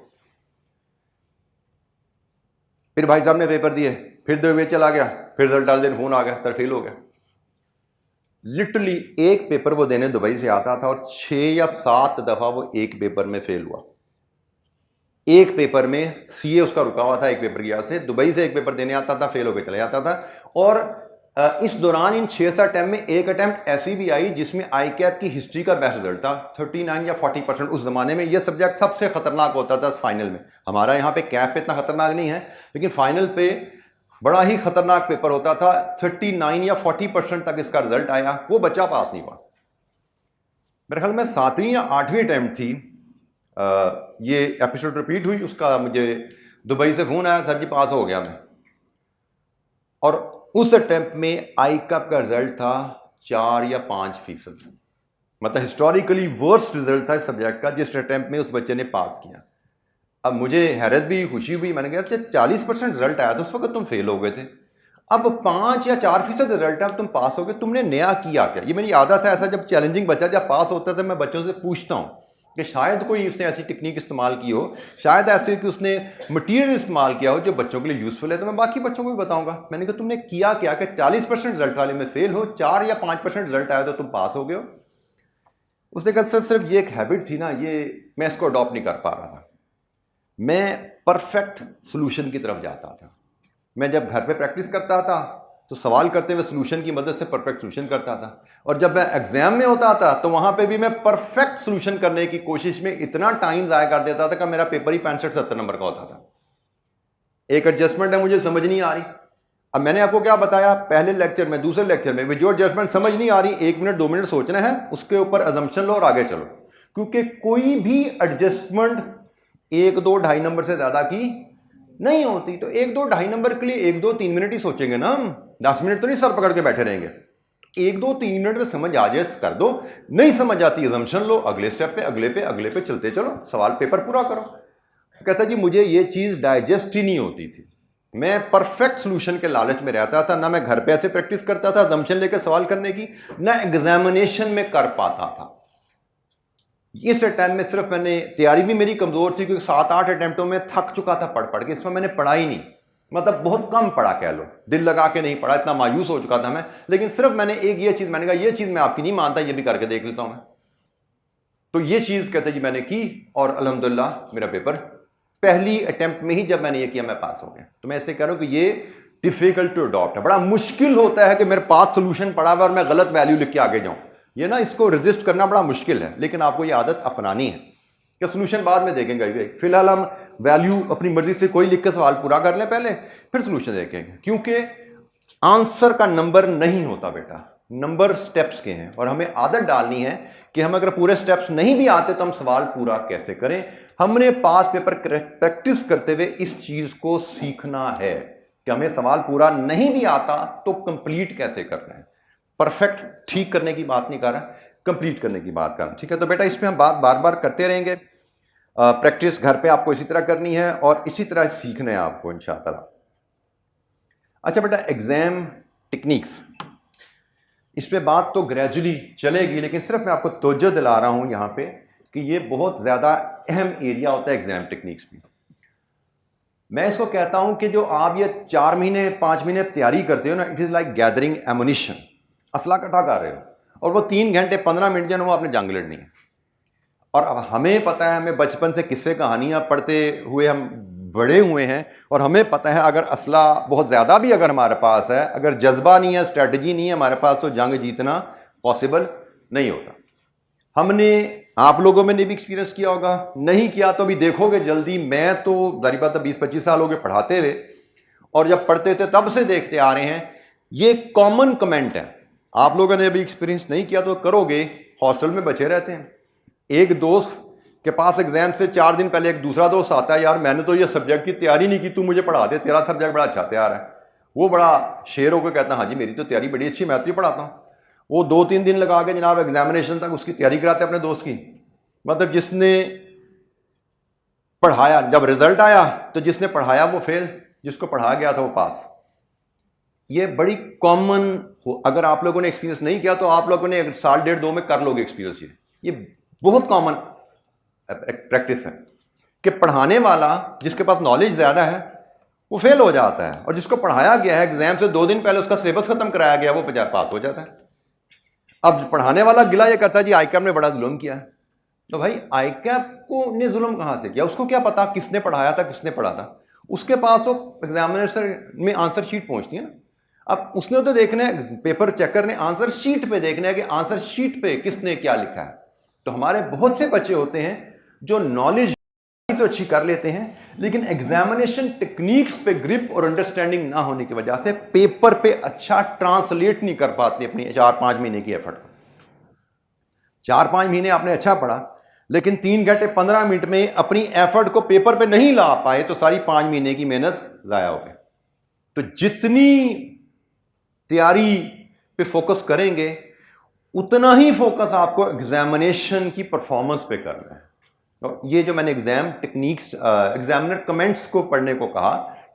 फिर भाई साहब ने पेपर दिए, फिर दुबई चला गया, फिर रिजल्ट डाल दिन फोन आ गया, सर फेल हो गया। लिटरली एक पेपर वो देने दुबई से आता था और 6 या 7 दफा वो एक पेपर में फेल हुआ। एक पेपर में सीए उसका रुका हुआ था, एक पेपर की वजह से दुबई से एक पेपर देने आता था, फेल होकर चले जाता था। और इस दौरान इन 6 अटैम्प्ट में एक अटैम्प्ट ऐसी भी आई जिसमें आई कैप की हिस्ट्री का बेस्ट रिजल्ट था, 39 या 40%। उस जमाने में यह सब्जेक्ट सबसे खतरनाक होता था फाइनल में। हमारा यहाँ पे कैप पे इतना खतरनाक नहीं है, लेकिन फाइनल पे बड़ा ही खतरनाक पेपर होता था। 39 या 40% तक इसका रिजल्ट आया, वो बच्चा पास नहीं हुआ। मेरे ख्याल में 7वीं या 8वीं अटैम्प्ट थी, ये एपिसोड रिपीट हुई, उसका मुझे दुबई से फोन आया, सर जी पास हो गया मैं। और उस अटेम्प्ट में आई कैप का रिजल्ट था 4 या 5%। मतलब हिस्टोरिकली वर्स्ट रिजल्ट था इस सब्जेक्ट का, जिस अटेम्प्ट में उस बच्चे ने पास किया। अब मुझे हैरत भी खुशी हुई, मैंने कहा 40% रिजल्ट आया तो उस वक्त तुम फेल हो गए थे, अब 5 या 4% रिजल्ट है, अब तुम पास हो गए, तुमने नया किया क्या? ये मेरी आदत है, ऐसा जब चैलेंजिंग बच्चा जब पास होता है तो मैं बच्चों से पूछता हूँ कि शायद कोई उसने ऐसी टेक्निक इस्तेमाल की हो, शायद ऐसे कि उसने मटेरियल इस्तेमाल किया हो जो बच्चों के लिए यूजफुल है, तो मैं बाकी बच्चों को भी बताऊंगा। मैंने कहा तुमने किया क्या कि 40% रिजल्ट वाले में फेल हो, 4 या 5% रिजल्ट आया तो तुम पास हो गए हो। उसने कहा सर सिर्फ ये एक हैबिट थी ना, ये मैं इसको अडॉप्ट नहीं कर पा रहा था। मैं परफेक्ट सोल्यूशन की तरफ जाता था। मैं जब घर पे प्रैक्टिस करता था तो सवाल करते हुए सोल्यूशन की मदद से परफेक्ट सोल्यूशन करता था, और जब मैं एग्जाम में होता था तो वहां पे भी मैं परफेक्ट सोल्यूशन करने की कोशिश में इतना टाइम ज़ाया कर देता था कि मेरा पेपर ही 65-70 नंबर का होता था। एक एडजस्टमेंट है मुझे समझ नहीं आ रही। अब मैंने आपको क्या बताया पहले लेक्चर में, दूसरे लेक्चर में, जो एडजस्टमेंट समझ नहीं आ रही 1 मिनट 2 मिनट सोचना है, उसके ऊपर अजम्पशन लो और आगे चलो, क्योंकि कोई भी एडजस्टमेंट 1 2 2.5 नंबर से ज्यादा की नहीं होती। तो 1 2 2.5 नंबर के लिए 1 2 3 मिनट ही सोचेंगे ना हम, 10 मिनट तो नहीं सर पकड़ के बैठे रहेंगे। 1 2 3 मिनट में समझ आ जाए कर दो, नहीं समझ आती अजम्पशन लो, अगले स्टेप पे अगले पे चलते चलो, सवाल पेपर पूरा करो। कहता जी मुझे ये चीज डाइजेस्ट ही नहीं होती थी, मैं परफेक्ट सोल्यूशन के लालच में रहता था, ना मैं घर पे ऐसे प्रैक्टिस करता था अजम्पशन लेकर सवाल करने की, ना एग्जामिनेशन में कर पाता था। इस अटैम्प्ट में सिर्फ मैंने, तैयारी भी मेरी कमजोर थी क्योंकि 7-8 अटैम्प्टों में थक चुका था पढ़ पढ़ के, इसमें मैंने पढ़ा ही नहीं, मतलब बहुत कम पढ़ा कह लो, दिल लगा के नहीं पढ़ा, इतना मायूस हो चुका था मैं। लेकिन सिर्फ मैंने एक ये चीज, मैंने कहा ये चीज मैं आपकी नहीं मानता, ये भी करके देख लेता हूं मैं। तो ये चीज कहते जी मैंने की, और अल्हम्दुलिल्लाह मेरा पेपर पहली अटेम्प्ट में ही जब मैंने ये किया मैं पास हो गया। तो मैं इसलिए कह रहा हूं कि ये डिफिकल्ट टू अडॉप्ट है, बड़ा मुश्किल होता है कि मेरे पास सोल्यूशन पड़ा हुआ और मैं गलत वैल्यू लिख के आगे जाऊं। ये ना इसको रेजिस्ट करना बड़ा मुश्किल है, लेकिन आपको ये आदत अपनानी है कि सोल्यूशन बाद में देखेंगे। फिलहाल हम वैल्यू अपनी मर्जी से कोई लिख के सवाल पूरा कर लें पहले, फिर सोल्यूशन देखेंगे, क्योंकि आंसर का नंबर नहीं होता बेटा, नंबर स्टेप्स के हैं। और हमें आदत डालनी है कि हम अगर पूरे स्टेप्स नहीं भी आते तो हम सवाल पूरा कैसे करें। हमने पास पेपर प्रैक्टिस करते हुए इस चीज को सीखना है कि हमें सवाल पूरा नहीं भी आता तो कंप्लीट कैसे करना है। परफेक्ट ठीक करने की बात नहीं कर रहा, कंप्लीट करने की बात कर रहा, ठीक है। तो बेटा इसमें हम बात बार बार करते रहेंगे। प्रैक्टिस घर पे आपको इसी तरह करनी है और इसी तरह सीखना है आपको इंशाअल्लाह। अच्छा बेटा एग्जाम टेक्निक्स, इस पे बात तो ग्रेजुअली चलेगी, लेकिन सिर्फ मैं आपको तवज्जो दिला रहा हूं यहां पे कि ये बहुत ज्यादा अहम एरिया होता है एग्जाम टेक्निक्स में। मैं इसको कहता हूं कि जो आप ये 4 महीने 5 महीने तैयारी करते हो ना, it is like gathering ammunition, असला इकट्ठा कर रहे हो, और वो 3 घंटे 15 मिनट जो है वो आपने जंग लड़नी है। और अब हमें पता है, हमें बचपन से किस्से कहानियां पढ़ते हुए हम बड़े हुए हैं, और हमें पता है अगर असला बहुत ज़्यादा भी अगर हमारे पास है, अगर जज्बा नहीं है, स्ट्रेटजी नहीं है हमारे पास, तो जंग जीतना पॉसिबल नहीं होता। हमने, आप लोगों में ने भी एक्सपीरियंस किया होगा, नहीं किया तो भी देखोगे जल्दी। मैं तो जारी बात 20-25 साल हो गए पढ़ाते हुए, और जब पढ़ते थे तब से देखते आ रहे हैं, ये कॉमन कमेंट है। आप लोगों ने अभी एक्सपीरियंस नहीं किया तो करोगे, हॉस्टल में बचे रहते हैं। एक दोस्त के पास एग्जाम से 4 दिन पहले एक दूसरा दोस्त आता है, यार मैंने तो ये सब्जेक्ट की तैयारी नहीं की, तू मुझे पढ़ा दे, तेरा सब्जेक्ट बड़ा अच्छा तैयार है। वो बड़ा शेर होकर कहता है हाँ जी मेरी तो तैयारी बड़ी अच्छी, मैं तो ही पढ़ाता हूँ। वो 2-3 दिन लगा के जनाब एग्जामिनेशन तक उसकी तैयारी कराते अपने दोस्त की। मतलब जिसने पढ़ाया, जब रिजल्ट आया तो जिसने पढ़ाया वो फेल, जिसको पढ़ाया गया था वो पास। ये बड़ी कॉमन हो, अगर आप लोगों ने एक्सपीरियंस नहीं किया तो आप लोगों ने 1.5-1.5-2 में कर लोगे एक्सपीरियंस। ये बहुत कॉमन प्रैक्टिस है कि पढ़ाने वाला जिसके पास नॉलेज ज्यादा है वो फेल हो जाता है, और जिसको पढ़ाया गया है एग्जाम से 2 दिन पहले उसका सिलेबस खत्म कराया गया वो पास हो जाता है। अब पढ़ाने वाला गिला ये करता है जी आई कैप ने बड़ा जुल्म किया है, तो भाई आईकैप को ने जुल्म कहाँ से किया? उसको क्या पता किसने पढ़ाया था, किसने पढ़ा था? उसके पास तो एग्जामिनेशन में आंसर शीट पहुंचती है ना। अब उसने तो देखना है, पेपर चेकर ने आंसर शीट पे देखना है कि आंसर शीट पे किसने क्या लिखा है। तो हमारे बहुत से बच्चे होते हैं जो नॉलेज तो अच्छी कर लेते हैं, लेकिन एग्जामिनेशन टेक्निक्स पे ग्रिप और अंडरस्टैंडिंग ना होने की वजह से पेपर पे अच्छा ट्रांसलेट नहीं कर पाते अपनी 4-5 महीने की एफर्ट। 4-5 महीने आपने अच्छा पढ़ा, लेकिन 3 घंटे 15 मिनट में अपनी एफर्ट को पेपर पे नहीं ला पाए तो सारी 5 महीने की मेहनत जाया हो गई। तो जितनी तैयारी पे फोकस करेंगे उतना ही फोकस आपको एग्जामिनेशन की परफॉर्मेंस पे करना है। तो ये जो मैंने एग्जाम टेक्निक्स, एग्जामिनर कमेंट्स को पढ़ने को कहा,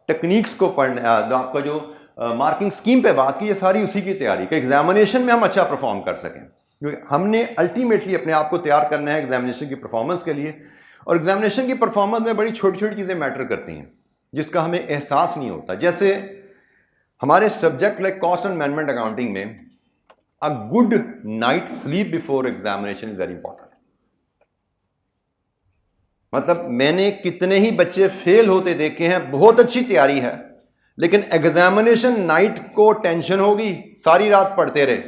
टेक्निक्स को पढ़ने, आपका जो मार्किंग स्कीम पे बात की, ये सारी उसी की तैयारी कि एग्जामिनेशन में हम अच्छा परफॉर्म कर सकें, क्योंकि हमने अल्टीमेटली अपने आप को तैयार करना है एग्जामिनेशन की परफॉर्मेंस के लिए। और एग्जामिनेशन की परफॉर्मेंस में बड़ी छोटी छोटी चीज़ें मैटर करती हैं जिसका हमें एहसास नहीं होता। जैसे हमारे subject like cost and management accounting में a good night sleep before examination is very important. मतलब मैंने कितने ही बच्चे फेल होते देखे हैं, बहुत अच्छी तैयारी है, लेकिन एग्जामिनेशन नाइट को टेंशन होगी, सारी रात पढ़ते रहे,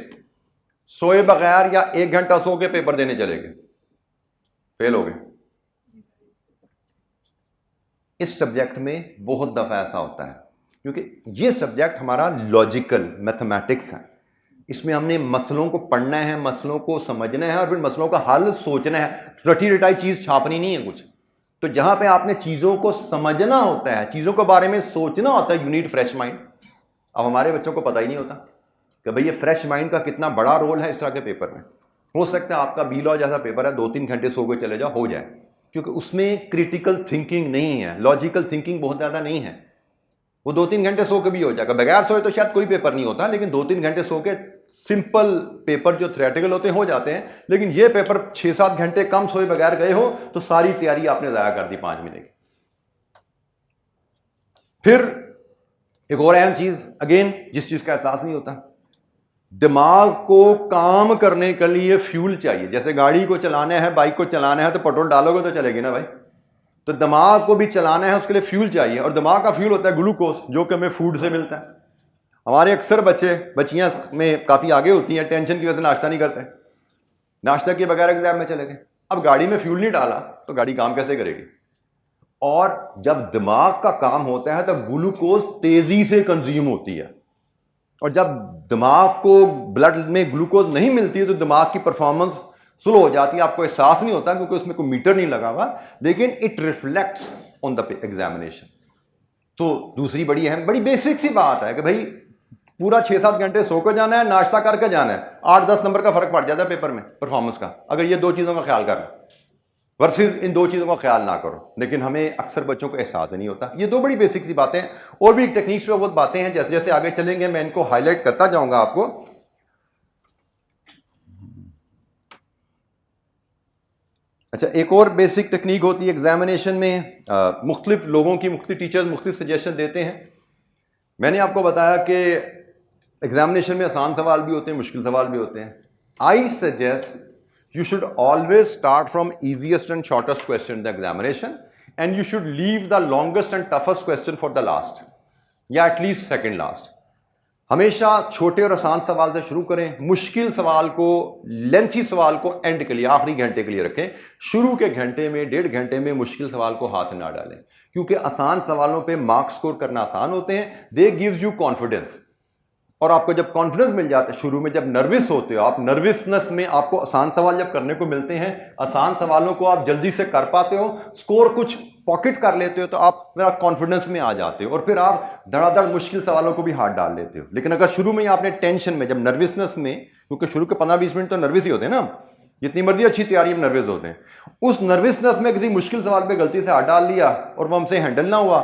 सोए बगैर या 1 घंटा सो के पेपर देने चले गए, फेल हो गए। इस सब्जेक्ट में बहुत दफा ऐसा होता है क्योंकि ये सब्जेक्ट हमारा लॉजिकल मैथमेटिक्स है। इसमें हमने मसलों को पढ़ना है, मसलों को समझना है और फिर मसलों का हल सोचना है। रटी रटाई चीज छापनी नहीं है कुछ। तो जहां पे आपने चीजों को समझना होता है, चीजों के बारे में सोचना होता है, यू नीड फ्रेश माइंड। अब हमारे बच्चों को पता ही नहीं होता कि भाई ये फ्रेश माइंड का कितना बड़ा रोल है इस तरह के पेपर में। हो सकता है आपका बी लॉ जैसा पेपर है, 2-3 घंटे सो के चले जाओ, हो जाए, क्योंकि उसमें क्रिटिकल थिंकिंग नहीं है, लॉजिकल थिंकिंग बहुत ज्यादा नहीं है। वो 2-3 घंटे सो के भी हो जाएगा। बगैर सोए तो शायद कोई पेपर नहीं होता, लेकिन 2-3 घंटे सो के सिंपल पेपर जो थ्योरेटिकल होते हैं हो जाते हैं। लेकिन ये पेपर 6-7 घंटे कम सोए बगैर गए हो तो सारी तैयारी आपने जाया कर दी 5 महीने की। फिर एक और अहम चीज, अगेन जिस चीज का एहसास नहीं होता, दिमाग को काम करने के लिए फ्यूल चाहिए। जैसे गाड़ी को चलाना है, बाइक को चलाना है, तो पेट्रोल डालोगे तो चलेगी ना भाई। तो दिमाग को भी चलाना है, उसके लिए फ्यूल चाहिए, और दिमाग का फ्यूल होता है ग्लूकोज, जो कि हमें फूड से मिलता है। हमारे अक्सर बच्चियां में काफ़ी आगे होती हैं, टेंशन की वजह से नाश्ता नहीं करते, नाश्ता किए बगैर एग्जाम में चले गए। अब गाड़ी में फ्यूल नहीं डाला तो गाड़ी काम कैसे करेगी? और जब दिमाग का काम होता है तो ग्लूकोज तेजी से कंज्यूम होती है, और जब दिमाग को ब्लड में ग्लूकोज नहीं मिलती है तो दिमाग की परफॉर्मेंस स्लो हो जाती है। आपको एहसास नहीं होता क्योंकि उसमें कोई मीटर नहीं लगा हुआ, लेकिन it reflects on the examination. तो दूसरी बड़ी अहम, बड़ी बेसिक सी बात है कि भाई पूरा 6-7 घंटे सो कर जाना है, नाश्ता करके जाना है, 8-10 नंबर का फर्क पड़ जाता है पेपर में परफॉर्मेंस का, अगर ये 2 चीज़ों का ख्याल कर वर्सेस इन 2 चीज़ों का ख्याल ना करो। लेकिन हमें अक्सर बच्चों को एहसास नहीं होता। ये 2 बड़ी बेसिक सी बातें। और भी टेक्निक्स पे बहुत बातें हैं, जैसे जैसे आगे चलेंगे मैं इनको हाईलाइट करता जाऊंगा आपको। अच्छा, एक और बेसिक टेक्निक होती है एग्जामिनेशन में, मुख्तलिफ लोगों की, मुख्तलिफ टीचर्स मुख्तलिफ सजेशन देते हैं। मैंने आपको बताया कि एग्जामिनेशन में आसान सवाल भी होते हैं, मुश्किल सवाल भी होते हैं। I suggest you should always start from easiest and shortest question in the examination, and you should leave the longest and toughest question for the last, या at least second last। हमेशा छोटे और आसान सवाल से शुरू करें, मुश्किल सवाल को, लेंथी सवाल को एंड के लिए, आखिरी घंटे के लिए रखें। शुरू के घंटे में, 1.5 घंटे में मुश्किल सवाल को हाथ ना डालें, क्योंकि आसान सवालों पे मार्क्स स्कोर करना आसान होते हैं। दे गिव्स यू कॉन्फिडेंस, और आपको जब कॉन्फिडेंस मिल जाता है, शुरू में जब नर्वस होते हो आप, नर्वसनेस में आपको आसान सवाल जब करने को मिलते हैं, आसान सवालों को आप जल्दी से कर पाते हो, स्कोर कुछ पॉकेट कर लेते हो, तो आप जरा कॉन्फिडेंस में आ जाते हो और फिर आप धड़ाधड़ मुश्किल सवालों को भी हाथ डाल लेते हो। लेकिन अगर शुरू में आपने टेंशन में, जब नर्वसनेस में, क्योंकि शुरू के 15-20 मिनट तो नर्वस ही होते हैं ना, जितनी मर्जी अच्छी तैयारी में नर्वस होते हैं, उस नर्वसनेस में किसी मुश्किल सवाल पर गलती से हाथ डाल लिया और वो हमसे हैंडल ना हुआ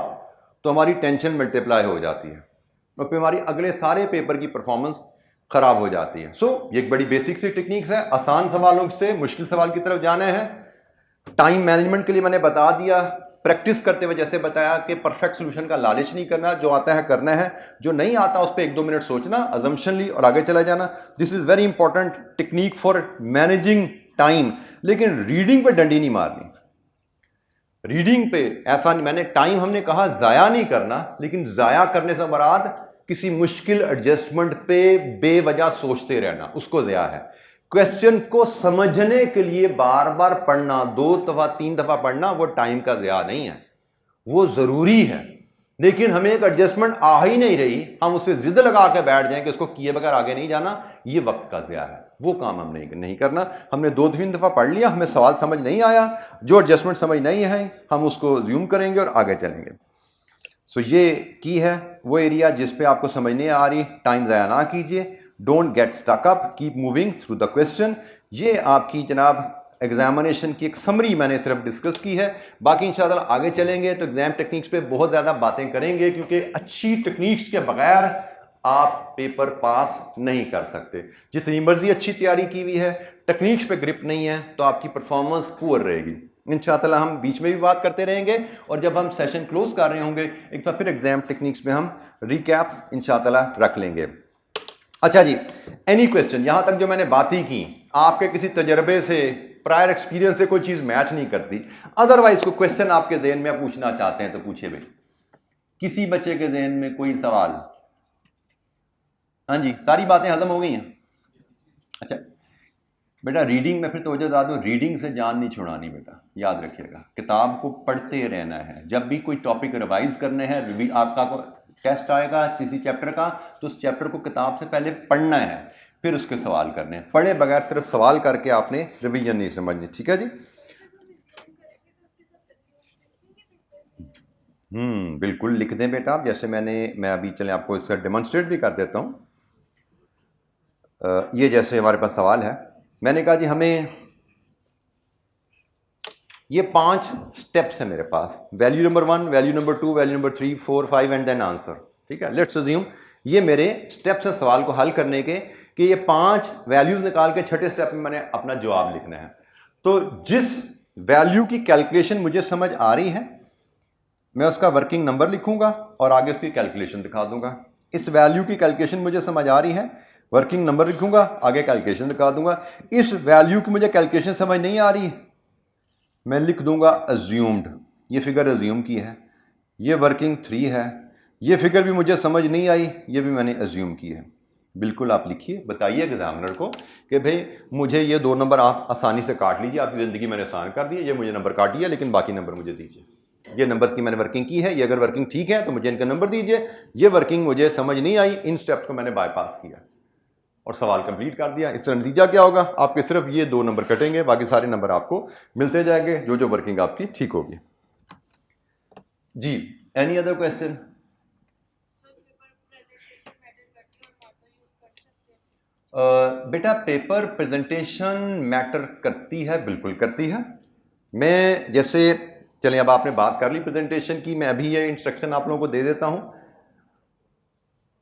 तो हमारी टेंशन मल्टीप्लाई हो जाती है और फिर हमारी अगले सारे पेपर की परफॉर्मेंस खराब हो जाती है। ये एक बड़ी बेसिक सी टेक्निक्स है। आसान सवालों से मुश्किल सवाल की तरफ जाना है। टाइम मैनेजमेंट के लिए मैंने बता दिया, प्रैक्टिस करते हुए जैसे बताया कि परफेक्ट सोल्यूशन का लालच नहीं करना, जो आता है करना है, जो नहीं आता उस पर 1-2 मिनट सोचना, अजम्पशन ली और आगे चला जाना। This is very important technique for managing time, लेकिन रीडिंग पे डंडी नहीं मारनी। रीडिंग पे ऐसा नहीं, मैंने टाइम हमने कहा जाया नहीं करना, लेकिन जाया करने से मुराद किसी मुश्किल एडजस्टमेंट पे बेवजह सोचते रहना, उसको ज़या है। क्वेश्चन को समझने के लिए बार बार पढ़ना, 2 दफा 3 दफा पढ़ना, वो टाइम का ज़या नहीं है, वो जरूरी है। लेकिन हमें एक एडजस्टमेंट आ ही नहीं रही, हम उसे जिद लगा के बैठ जाएं कि उसको किए बगैर आगे नहीं जाना, ये वक्त का ज़या है, वो काम हम नहीं करना। हमने 2-3 दफा पढ़ लिया, हमें सवाल समझ नहीं आया, जो एडजस्टमेंट समझ नहीं है हम उसको ज्यूम करेंगे और आगे चलेंगे। सो ये की है वो एरिया जिस पे आपको समझ नहीं आ रही, टाइम ज़ाया ना कीजिए, don't get stuck up, keep moving through the question. ये आपकी जनाब एग्जामिनेशन की एक समरी मैंने सिर्फ डिस्कस की है, बाकी इंशाल्लाह आगे चलेंगे तो एग्जाम टेक्निक्स पे बहुत ज़्यादा बातें करेंगे, क्योंकि अच्छी टेक्निक्स के बगैर आप पेपर पास नहीं कर सकते। जितनी मर्जी अच्छी तैयारी की हुई है, टेक्निक्स पे ग्रिप नहीं है तो आपकी परफॉर्मेंस पुअर रहेगी। इंशाल्लाह हम बीच में भी बात करते रहेंगे, और जब हम सेशन क्लोज कर रहे होंगे एक बार फिर एग्जाम टेक्निक्स में हम रिकैप इंशाल्लाह रख लेंगे। अच्छा जी, एनी क्वेश्चन? यहां तक जो मैंने बातें की आपके किसी तजर्बे से, प्रायर एक्सपीरियंस से कोई चीज मैच नहीं करती, अदरवाइज कोई क्वेश्चन आपके जहन में पूछना चाहते हैं तो पूछिए भाई। किसी बच्चे के जहन में कोई सवाल? हाँ जी, सारी बातें हजम हो गई हैं। अच्छा बेटा, रीडिंग में फिर तो वजह बता दूं, रीडिंग से जान नहीं छुड़ानी बेटा, याद रखिएगा, किताब को पढ़ते रहना है। जब भी कोई टॉपिक रिवाइज करने हैं, आपका टेस्ट आएगा किसी चैप्टर का, तो उस चैप्टर को किताब से पहले पढ़ना है, फिर उसके सवाल करने हैं। पढ़े बगैर सिर्फ सवाल करके आपने रिवीजन नहीं समझनी, ठीक है जी? बिल्कुल लिख दें बेटा आप, जैसे मैं अभी चले आपको इसका डेमोन्स्ट्रेट भी कर देता हूँ। ये जैसे हमारे पास सवाल है, मैंने कहा जी हमें ये 5 स्टेप्स हैं मेरे पास, value number 1, value number 2, value number 3, 4, 5 and then answer, ठीक है? लेट्स अज्यूम ये मेरे स्टेप्स हैं सवाल को हल करने के, कि ये 5 वैल्यूज निकाल के छठे स्टेप में मैंने अपना जवाब लिखना है। तो जिस वैल्यू की कैलकुलेशन मुझे समझ आ रही है, मैं उसका वर्किंग नंबर लिखूंगा और आगे उसकी कैलकुलेशन दिखा दूंगा। इस वैल्यू की कैलकुलेशन मुझे समझ आ रही है, वर्किंग नंबर लिखूंगा, आगे कैलकुलेशन दिखा दूंगा। इस वैल्यू की मुझे कैलकुलेशन समझ नहीं आ रही, मैं लिख दूंगा अज्यूम्ड, ये फिगर अज्यूम की है, ये वर्किंग 3 है, ये फिगर भी मुझे समझ नहीं आई, ये भी मैंने अज्यूम की है। बिल्कुल आप लिखिए, बताइए एग्जामिनर को कि भाई मुझे ये 2 नंबर आप आसानी से काट लीजिए, आपकी ज़िंदगी मैंने आसान कर दी है, ये मुझे नंबर काटिए, लेकिन बाकी नंबर मुझे दीजिए। ये नंबर्स की मैंने वर्किंग की है, ये अगर वर्किंग ठीक है तो मुझे इनका नंबर दीजिए, ये वर्किंग मुझे समझ नहीं आई, इन स्टेप्स को मैंने बाईपास किया और सवाल कंप्लीट कर दिया। इसका नतीजा क्या होगा? आपके सिर्फ ये 2 नंबर कटेंगे, बाकी सारे नंबर आपको मिलते जाएंगे, जो जो वर्किंग आपकी ठीक होगी। जी, एनी अदर क्वेश्चन? बेटा पेपर प्रेजेंटेशन मैटर करती है, बिल्कुल करती है। मैं जैसे चलिए अब आपने बात कर ली प्रेजेंटेशन की, मैं अभी ये इंस्ट्रक्शन आप लोगों को दे देता हूं।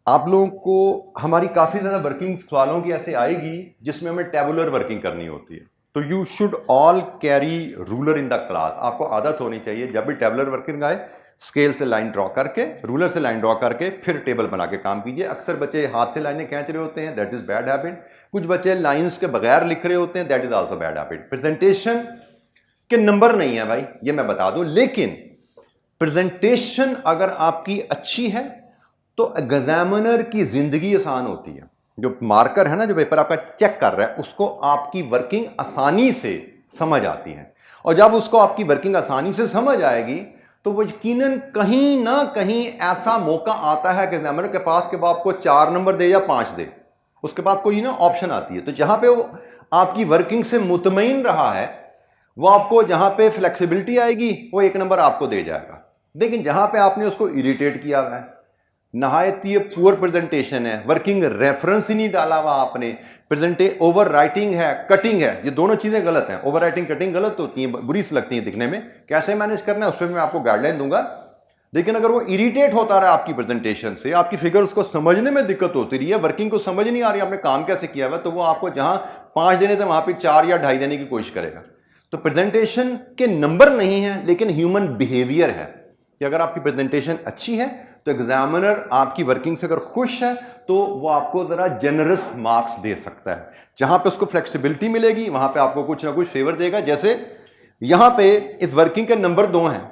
आप लोगों को हमारी काफ़ी ज़्यादा वर्किंग सवालों की ऐसे आएगी जिसमें हमें टेबुलर वर्किंग करनी होती है, तो you should all carry ruler in the class. आपको आदत होनी चाहिए जब भी टेबुलर वर्किंग आए, स्केल से लाइन ड्रॉ करके, रूलर से लाइन ड्रॉ करके फिर टेबल बना के काम कीजिए। अक्सर बच्चे हाथ से लाइनें खींच रहे होते हैं, दैट इज़ बैड हैबिट। कुछ बच्चे लाइन्स के बगैर लिख रहे होते हैं, that is also bad habit. Presentation के नंबर नहीं है भाई, ये मैं बता दूं, लेकिन प्रेजेंटेशन अगर आपकी अच्छी है तो एग्जामिनर की जिंदगी आसान होती है। जो मार्कर है ना, जो पेपर आपका चेक कर रहा है, उसको आपकी वर्किंग आसानी से समझ आती है, और जब उसको आपकी वर्किंग आसानी से समझ आएगी तो वो यकीनन कहीं ना कहीं ऐसा मौका आता है कि एग्जामिनर के पास कि वो आपको 4 नंबर दे या 5 दे, उसके बाद कोई ना ऑप्शन आती है। तो जहां पे वो आपकी वर्किंग से मुतमईन रहा है, वो आपको जहां पे फ्लेक्सिबिलिटी आएगी वो 1 नंबर आपको दे जाएगा। लेकिन जहां पे आपने उसको इरिटेट किया हुआ है, नहायत ये पुअर प्रेजेंटेशन है, वर्किंग रेफरेंस ही नहीं डाला हुआ आपने, ओवर राइटिंग है, कटिंग है, ये दोनों चीजें गलत हैं। ओवर राइटिंग कटिंग गलत होती हैं, बुरी सी लगती हैं दिखने में। कैसे मैनेज करना है उस पर मैं आपको गाइडलाइन दूंगा, लेकिन अगर वो इरिटेट होता रहा आपकी प्रेजेंटेशन से, आपकी फिगर उसको समझने में दिक्कत होती रही है, वर्किंग को समझ नहीं आ रही, आपने काम कैसे किया हुआ, तो वो आपको जहां 5 देने थे वहां पे 4 या 2.5 देने की कोशिश करेगा। तो प्रेजेंटेशन के नंबर नहीं है, लेकिन ह्यूमन बिहेवियर है कि अगर आपकी प्रेजेंटेशन अच्छी है तो एग्जामिनर आपकी वर्किंग से अगर खुश है तो वो आपको ज़रा जेनरस मार्क्स दे सकता है। जहां पे उसको फ्लेक्सिबिलिटी मिलेगी वहां पे आपको कुछ ना कुछ फेवर देगा। जैसे यहां पे इस वर्किंग के नंबर 2 हैं,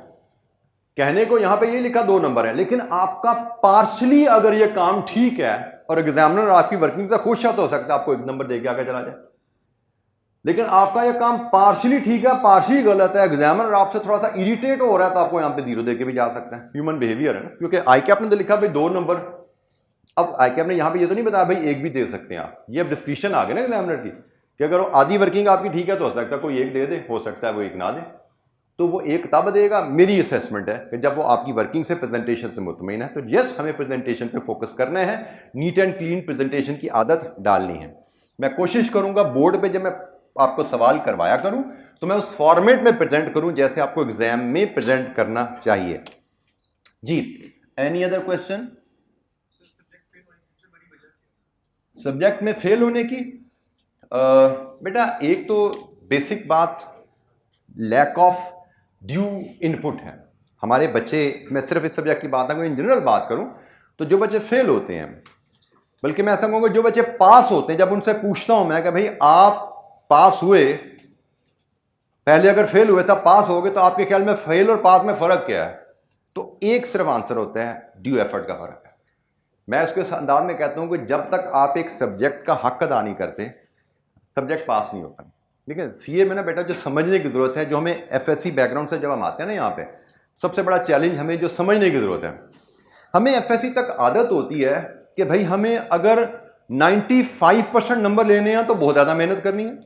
कहने को यहां पे ये लिखा 2 नंबर है, लेकिन आपका पार्शली अगर ये काम ठीक है और एग्जामिनर आपकी वर्किंग से खुश है तो हो सकता है आपको 1 नंबर देके आगे चला जाए। लेकिन आपका ये काम पार्शली ठीक है, पार्शली गलत है, एग्जामिनर आपसे थोड़ा सा इरिटेट हो रहा है तो आपको यहां पे 0 देके भी जा सकता है। ह्यूमन बिहेवियर है ना, क्योंकि आईकैप ने तो लिखा भाई 2 नंबर, अब आईकैप ने यहां पे ये तो नहीं बताया भाई 1 भी दे सकते हैं आप। ये अब डिस्क्रिप्शन आ गई ना एग्जामिनर की कि अगर आधी वर्किंग आपकी ठीक है तो हो सकता है कोई 1 दे दे, हो सकता है वो 1 ना दे। तो वो 1 तब देगा, मेरी असेसमेंट है कि जब वो आपकी वर्किंग से प्रेजेंटेशन से मुतमईन है। तो यस, हमें प्रेजेंटेशन पे फोकस करना है, नीट एंड क्लीन प्रेजेंटेशन की आदत डालनी है। मैं कोशिश करूंगा बोर्ड पे जब मैं आपको सवाल करवाया करूं तो मैं उस फॉर्मेट में प्रेजेंट करूं जैसे आपको एग्जाम में प्रेजेंट करना चाहिए। जी, एनी अदर क्वेश्चन? सब्जेक्ट में फेल होने की बेटा एक तो बेसिक बात लैक ऑफ ड्यू इनपुट है। हमारे बच्चे, मैं सिर्फ इस सब्जेक्ट की बात ना करूं, इन जनरल बात करूं तो जो बच्चे फेल होते हैं, बल्कि मैं ऐसा कहूंगा जो बच्चे पास होते हैं, जब उनसे पूछता हूं मैं कि भाई आप पास हुए, पहले अगर फेल हुए तब पास हो गए, तो आपके ख्याल में फेल और पास में फर्क क्या है? तो एक सिर्फ आंसर होता है, ड्यू एफर्ट का फर्क है। मैं इसको इस अंदाज में कहता हूं कि जब तक आप एक सब्जेक्ट का हक अदा नहीं करते, सब्जेक्ट पास नहीं होता। देखिए सीए में ना बेटा जो समझने की जरूरत है, जो हमें एफएससी बैकग्राउंड से जब हम आते हैं ना, यहाँ पे सबसे बड़ा चैलेंज हमें जो समझने की जरूरत है, हमें एफएससी तक आदत होती है कि भाई हमें अगर 95% नंबर लेने हैं तो बहुत ज्यादा मेहनत करनी है,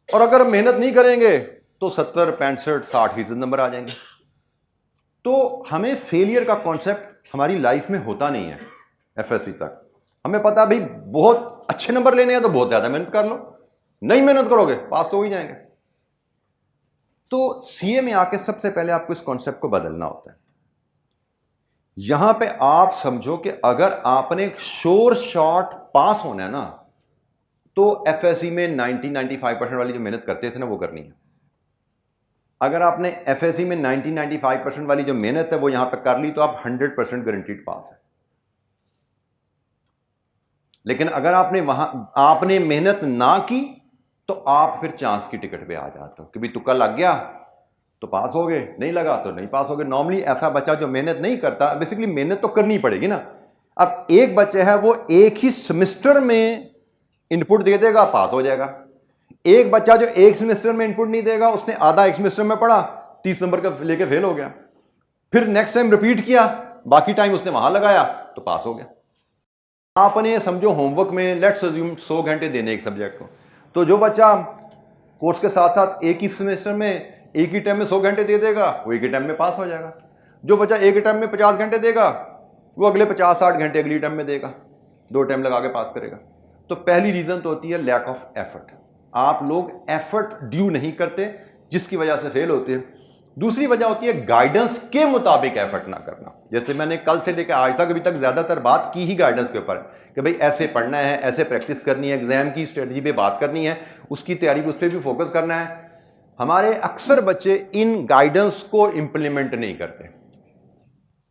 और अगर मेहनत नहीं करेंगे तो 70, 65, 60% नंबर आ जाएंगे। तो हमें फेलियर का कॉन्सेप्ट हमारी लाइफ में होता नहीं है एफएससी तक। हमें पता है भाई बहुत अच्छे नंबर लेने हैं तो बहुत ज्यादा मेहनत कर लो, नहीं मेहनत करोगे पास तो हो ही जाएंगे। तो सीए में आके सबसे पहले आपको इस कॉन्सेप्ट को बदलना होता है। यहां पे आप समझो कि अगर आपने श्योर शॉट पास होना है ना, तो एफएससी में 90-95% वाली जो मेहनत करते थे ना वो करनी है। अगर आपने एफएससी में 90-95% वाली जो मेहनत है वो यहां पे कर ली तो आप 100% गारंटीड पास है। लेकिन अगर आपने मेहनत ना की तो आप फिर चांस की टिकट पे आ जाते हो कि भाई तुक्का लग गया तो पास हो गए, नहीं लगा तो नहीं पास हो गए। नॉर्मली ऐसा बच्चा जो मेहनत नहीं करता, बेसिकली मेहनत तो करनी पड़ेगी ना। अब एक बच्चा है वो एक ही सेमेस्टर में इनपुट दे देगा, पास हो जाएगा। एक बच्चा जो एक सेमेस्टर में इनपुट नहीं देगा, उसने आधा एक सेमेस्टर में पढ़ा, 30 नंबर का लेके फेल हो गया, फिर नेक्स्ट टाइम रिपीट किया, बाकी टाइम उसने वहां लगाया तो पास हो गया। आपने समझो होमवर्क में लेट्स अज्यूम 100 घंटे देने एक सब्जेक्ट को, तो जो बच्चा कोर्स के साथ साथ एक ही सेमेस्टर में एक ही टाइम में 100 घंटे दे देगा वो एक ही टाइम में पास हो जाएगा। जो बच्चा एक ही टाइम में 50 घंटे देगा वो अगले 50-60 घंटे अगली टाइम में देगा, 2 टाइम लगा के पास करेगा। तो पहली रीजन तो होती है लैक ऑफ एफर्ट। आप लोग एफर्ट ड्यू नहीं करते जिसकी वजह से फेल होते हैं। दूसरी वजह होती है गाइडेंस के मुताबिक एफर्ट ना करना। जैसे मैंने कल से लेकर आज तक अभी तक ज्यादातर बात की ही गाइडेंस के ऊपर कि भाई ऐसे पढ़ना है, ऐसे प्रैक्टिस करनी है, एग्जाम की स्ट्रेटजी पे बात करनी है, उसकी तैयारी उस पर भी फोकस करना है। हमारे अक्सर बच्चे इन गाइडेंस को इंप्लीमेंट नहीं करते।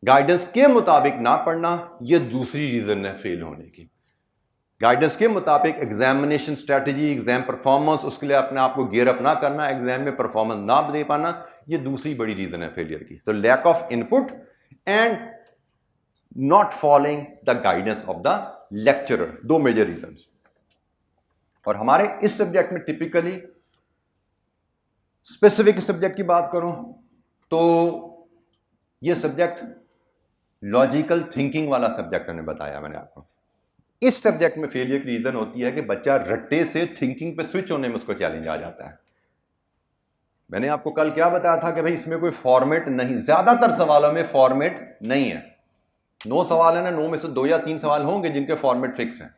गाइडेंस के मुताबिक ना पढ़ना यह दूसरी रीजन है फेल होने की। गाइडेंस के मुताबिक एग्जामिनेशन स्ट्रेटजी, एग्जाम परफॉर्मेंस, उसके लिए अपने आप को गियर अप ना करना, एग्जाम में परफॉर्मेंस ना दे पाना, ये दूसरी बड़ी रीजन है फेलियर की। तो lack of input and not following the guidance of the lecturer, 2 major reason. और हमारे इस सब्जेक्ट में टिपिकली स्पेसिफिक सब्जेक्ट की बात करूं तो यह सब्जेक्ट लॉजिकल थिंकिंग वाला सब्जेक्ट मैंने बताया मैंने आपको। इस सब्जेक्ट में फेलियर की रीजन होती है कि बच्चा रट्टे से थिंकिंग पे स्विच होने में उसको चैलेंज आ जाता है। मैंने आपको कल क्या बताया था कि भाई इसमें कोई फॉर्मेट नहीं, ज्यादातर सवालों में फॉर्मेट नहीं है। 9 सवाल है ना, 9 में से 2 या 3 सवाल होंगे जिनके फॉर्मेट फिक्स हैं,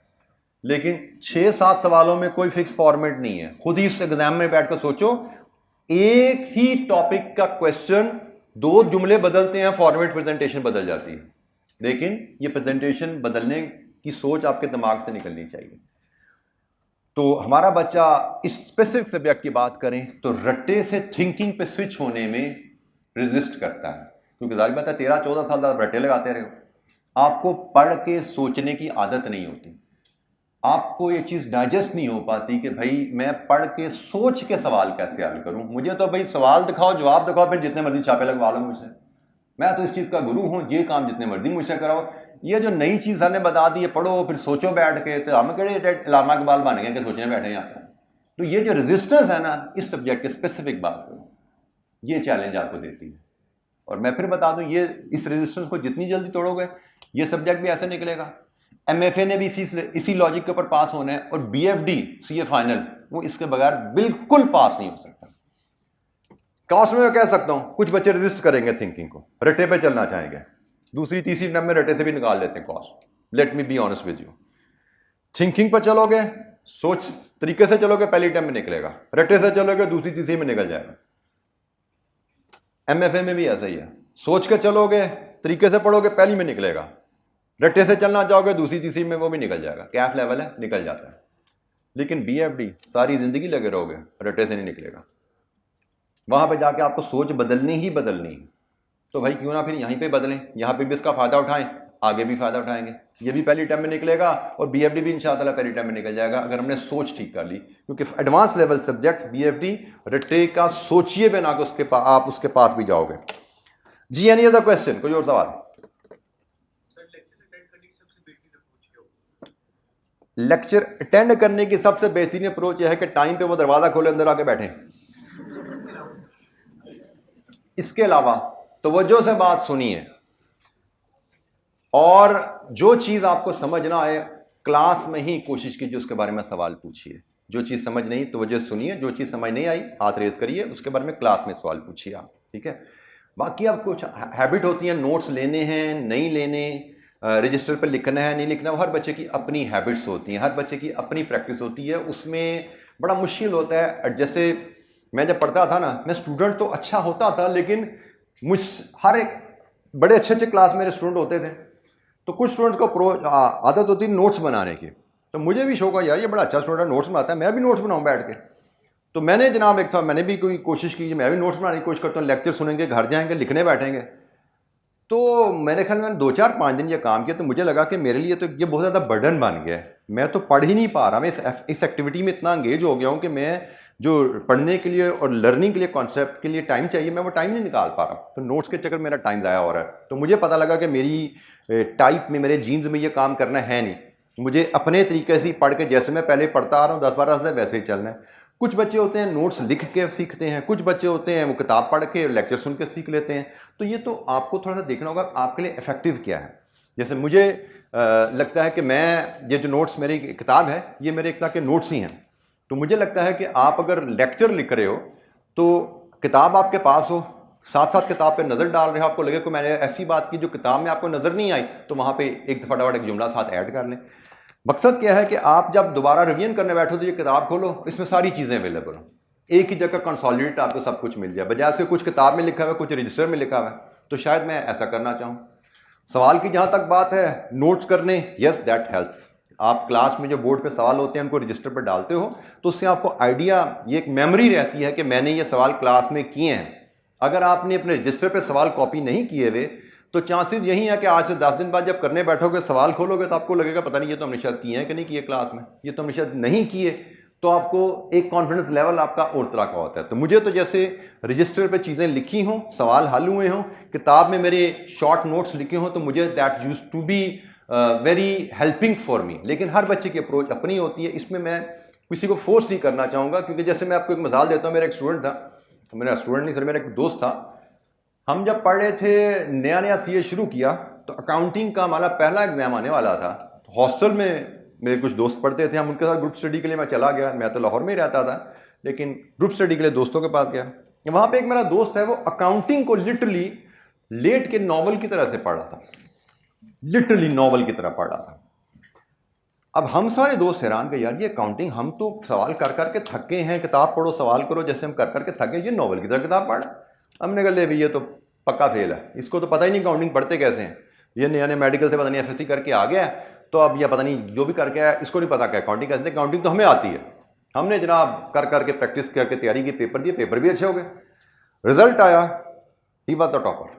लेकिन 6-7 सवालों में कोई फिक्स फॉर्मेट नहीं है। खुद ही इस एग्जाम में बैठकर सोचो, एक ही टॉपिक का क्वेश्चन 2 जुमले बदलते हैं, फॉर्मेट प्रेजेंटेशन बदल जाती है। लेकिन ये प्रेजेंटेशन बदलने की सोच आपके दिमाग से निकलनी चाहिए। तो हमारा बच्चा इस स्पेसिफिक सब्जेक्ट की बात करें तो रट्टे से थिंकिंग पे स्विच होने में रेजिस्ट करता है। क्योंकि जाहिर बात है 13-14 साल तक रट्टे लगाते रहे हो, आपको पढ़ के सोचने की आदत नहीं होती, आपको ये चीज़ डाइजेस्ट नहीं हो पाती कि भाई मैं पढ़ के सोच के सवाल कैसे हल करूं। मुझे तो भाई सवाल दिखाओ, जवाब दिखाओ, फिर जितने मर्जी छापे लगवा लो मुझसे, मैं तो इस चीज़ का गुरु हूं, ये काम जितने मर्जी मुझसे कराओ। ये जो नई चीज़ हमने बता दी है पढ़ो फिर सोचो बैठ के, तो हम कड़े इलामा इकबाल बन गए कि सोचने बैठे यहाँ पर। तो ये जो रेजिस्टेंस है ना इस सब्जेक्ट के स्पेसिफिक बात को, ये चैलेंज आपको देती है। और मैं फिर बता दूं, ये इस रेजिस्टेंस को जितनी जल्दी तोड़ोगे ये सब्जेक्ट भी ऐसे निकलेगा। एमएफए ने भी इसी लॉजिक के ऊपर पास होना है, और बीएफडी सीए फाइनल वो इसके बगैर बिल्कुल पास नहीं हो सकता। कॉस्ट में मैं कह सकता हूं कुछ बच्चे रेजिस्ट करेंगे थिंकिंग को, रटे पे चलना चाहेंगे, दूसरी तीसरी टर्म में रटे से भी निकाल लेते हैं cost. Let me be honest with you, thinking पर चलोगे, सोच तरीके से चलोगे, पहली टर्म में निकलेगा, रटे से चलोगे दूसरी तीसरी में निकल जाएगा। एमएफए में भी ऐसा ही है, सोच के चलोगे, तरीके से पढ़ोगे, पहली में निकलेगा, रट्टे से चलना चाहोगे दूसरी तीसरी में वो भी निकल जाएगा, कैफ लेवल है निकल जाता है। लेकिन बीएफडी सारी जिंदगी लगे रहोगे, रट्टे से नहीं निकलेगा, वहां पे जाके आपको सोच बदलनी ही बदलनी है। तो भाई क्यों ना फिर यहीं पे बदलें, यहां पे भी इसका फायदा उठाएं, आगे भी फायदा उठाएंगे। ये भी पहली टर्म में निकलेगा और बीएफडी भी इंशाअल्लाह पहली टर्म में निकल जाएगा अगर हमने सोच ठीक कर ली, क्योंकि advance level subject BFD Ratte का सोचिए बिना कि आप उसके पास भी जाओगे। जी एनी अदर क्वेश्चन, कोई और सवाल? लेक्चर अटेंड करने की सबसे बेहतरीन अप्रोच यह है कि टाइम पे वो दरवाजा खोले, अंदर आके बैठे। इसके अलावा तवज्जो से बात सुनिए, और जो चीज आपको समझ ना आए क्लास में ही कोशिश कीजिए उसके बारे में सवाल पूछिए। जो चीज समझ नहीं तवज्जो से सुनिए, जो चीज समझ नहीं आई हाथ रेज करिए, उसके बारे में क्लास में सवाल पूछिए आप, ठीक है। बाकी अब कुछ हैबिट होती है, नोट्स लेने हैं नहीं लेने, रजिस्टर पर लिखना है नहीं लिखना, वो हर बच्चे की अपनी हैबिट्स होती हैं, हर बच्चे की अपनी प्रैक्टिस होती है, उसमें बड़ा मुश्किल होता है। जैसे मैं जब पढ़ता था ना, मैं स्टूडेंट तो अच्छा होता था, लेकिन हर एक बड़े अच्छे अच्छे क्लास मेरे स्टूडेंट होते थे, तो कुछ स्टूडेंट्स को आदत होती है नोट्स बनाने की, तो मुझे भी शौक है यार ये बड़ा अच्छा स्टूडेंट है, नोट्स बनाता है, मैं भी नोट्स बनाऊँ बैठ के। तो मैंने जनाब एक था, मैंने भी कोई कोशिश की, मैं भी नोट्स बनाने की कोशिश करता हूँ, लेक्चर सुनेंगे, घर जाएंगे, लिखने बैठेंगे। तो मेरे ख्याल में मैंने 2-4-5 दिन ये काम किया, तो मुझे लगा कि मेरे लिए तो ये बहुत ज़्यादा बर्डन बन गया है, मैं तो पढ़ ही नहीं पा रहा, मैं इस एक्टिविटी में इतना एंगेज हो गया हूँ कि मैं जो पढ़ने के लिए और लर्निंग के लिए कॉन्सेप्ट के लिए टाइम चाहिए, मैं वो टाइम नहीं निकाल पा रहा, तो नोट्स के चक्कर मेरा टाइम ज़ाया हो रहा है। तो मुझे पता लगा कि मेरी टाइप में, मेरे जीन्स में ये काम करना है नहीं, मुझे अपने तरीके से पढ़ के, जैसे मैं पहले पढ़ता आ रहा हूँ 10-12 से, वैसे ही चलना है। कुछ बच्चे होते हैं नोट्स लिख के सीखते हैं, कुछ बच्चे होते हैं वो किताब पढ़ के लेक्चर सुन के सीख लेते हैं। तो ये तो आपको थोड़ा सा देखना होगा आपके लिए इफेक्टिव क्या है। जैसे मुझे लगता है कि मैं ये जो नोट्स, मेरी किताब है ये मेरे एक तरह के नोट्स ही हैं, तो मुझे लगता है कि आप अगर लेक्चर लिख रहे हो तो किताब आपके पास हो, साथ साथ किताब पे नज़र डाल रहे हो, आपको लगे कि मैंने ऐसी बात की जो किताब में आपको नज़र नहीं आई, तो वहाँ पे एक फटाफट एक जुमला साथ ऐड कर लें। मकसद क्या है कि आप जब दोबारा रिवीजन करने बैठो तो ये किताब खोलो, इसमें सारी चीज़ें अवेलेबल हो, एक ही जगह कंसोलिडेट आपको सब कुछ मिल जाए, बजाय से कुछ किताब में लिखा हुआ है कुछ रजिस्टर में लिखा हुआ है। तो शायद मैं ऐसा करना चाहूँ। सवाल की जहाँ तक बात है, नोट्स करने, यस दैट हेल्प्स। आप क्लास में जो बोर्ड पे सवाल होते हैं उनको रजिस्टर पर डालते हो, तो उससे आपको आइडिया, ये एक मेमोरी रहती है कि मैंने ये सवाल क्लास में किए हैं। अगर आपने अपने रजिस्टर पे सवाल कॉपी नहीं किए हुए, तो चांसेस यही है कि आज से 10 दिन बाद जब करने बैठोगे, सवाल खोलोगे, तो आपको लगेगा पता नहीं ये तो हमने शायद किए हैं कि नहीं किए क्लास में, ये तो हमने शायद नहीं किए। तो आपको एक कॉन्फिडेंस लेवल आपका और तरह का होता है। तो मुझे तो जैसे रजिस्टर पे चीज़ें लिखी हों, सवाल हल हुए हों, किताब में मेरे शॉर्ट नोट्स लिखे हों, तो मुझे that use to be very helping for me. लेकिन हर बच्चे की अप्रोच अपनी होती है, इसमें मैं किसी को फोर्स नहीं करना चाहूँगा। क्योंकि जैसे मैं आपको एक मिसाल देता हूँ, मेरा एक स्टूडेंट था, मेरा स्टूडेंट नहीं सर, मेरा एक दोस्त था, हम जब पढ़ रहे थे, नया नया सीए शुरू किया, तो अकाउंटिंग का हमारा पहला एग्जाम आने वाला था। हॉस्टल में मेरे कुछ दोस्त पढ़ते थे, हम उनके साथ ग्रुप स्टडी के लिए मैं चला गया। मैं तो लाहौर में ही रहता था, लेकिन ग्रुप स्टडी के लिए दोस्तों के पास गया। वहाँ पे एक मेरा दोस्त है, वो अकाउंटिंग को लिटरली लेट के नॉवल की तरह से पढ़ रहा था, लिटरली नॉवल की तरह पढ़ रहा था। अब हम सारे दोस्त हैरान के, यार ये अकाउंटिंग, हम तो सवाल कर करके थके हैं, किताब पढ़ो सवाल करो, जैसे हम कर करके थके, ये नॉवल की तरह किताब पढ़। हमने कहा ले भैया, तो पक्का फेल है, इसको तो पता ही नहीं अकाउंटिंग पढ़ते कैसे हैं, ये नया नया मेडिकल से पता नहीं एफएससी करके आ गया है, तो अब यह पता नहीं जो भी करके आया, इसको नहीं पता क्या अकाउंटिंग कैसे। अकाउंटिंग तो हमें आती है, हमने जनाब कर करके प्रैक्टिस करके तैयारी की, पेपर दिए, पेपर भी अच्छे हो गए, रिजल्ट आया, ही वाज द टॉपर।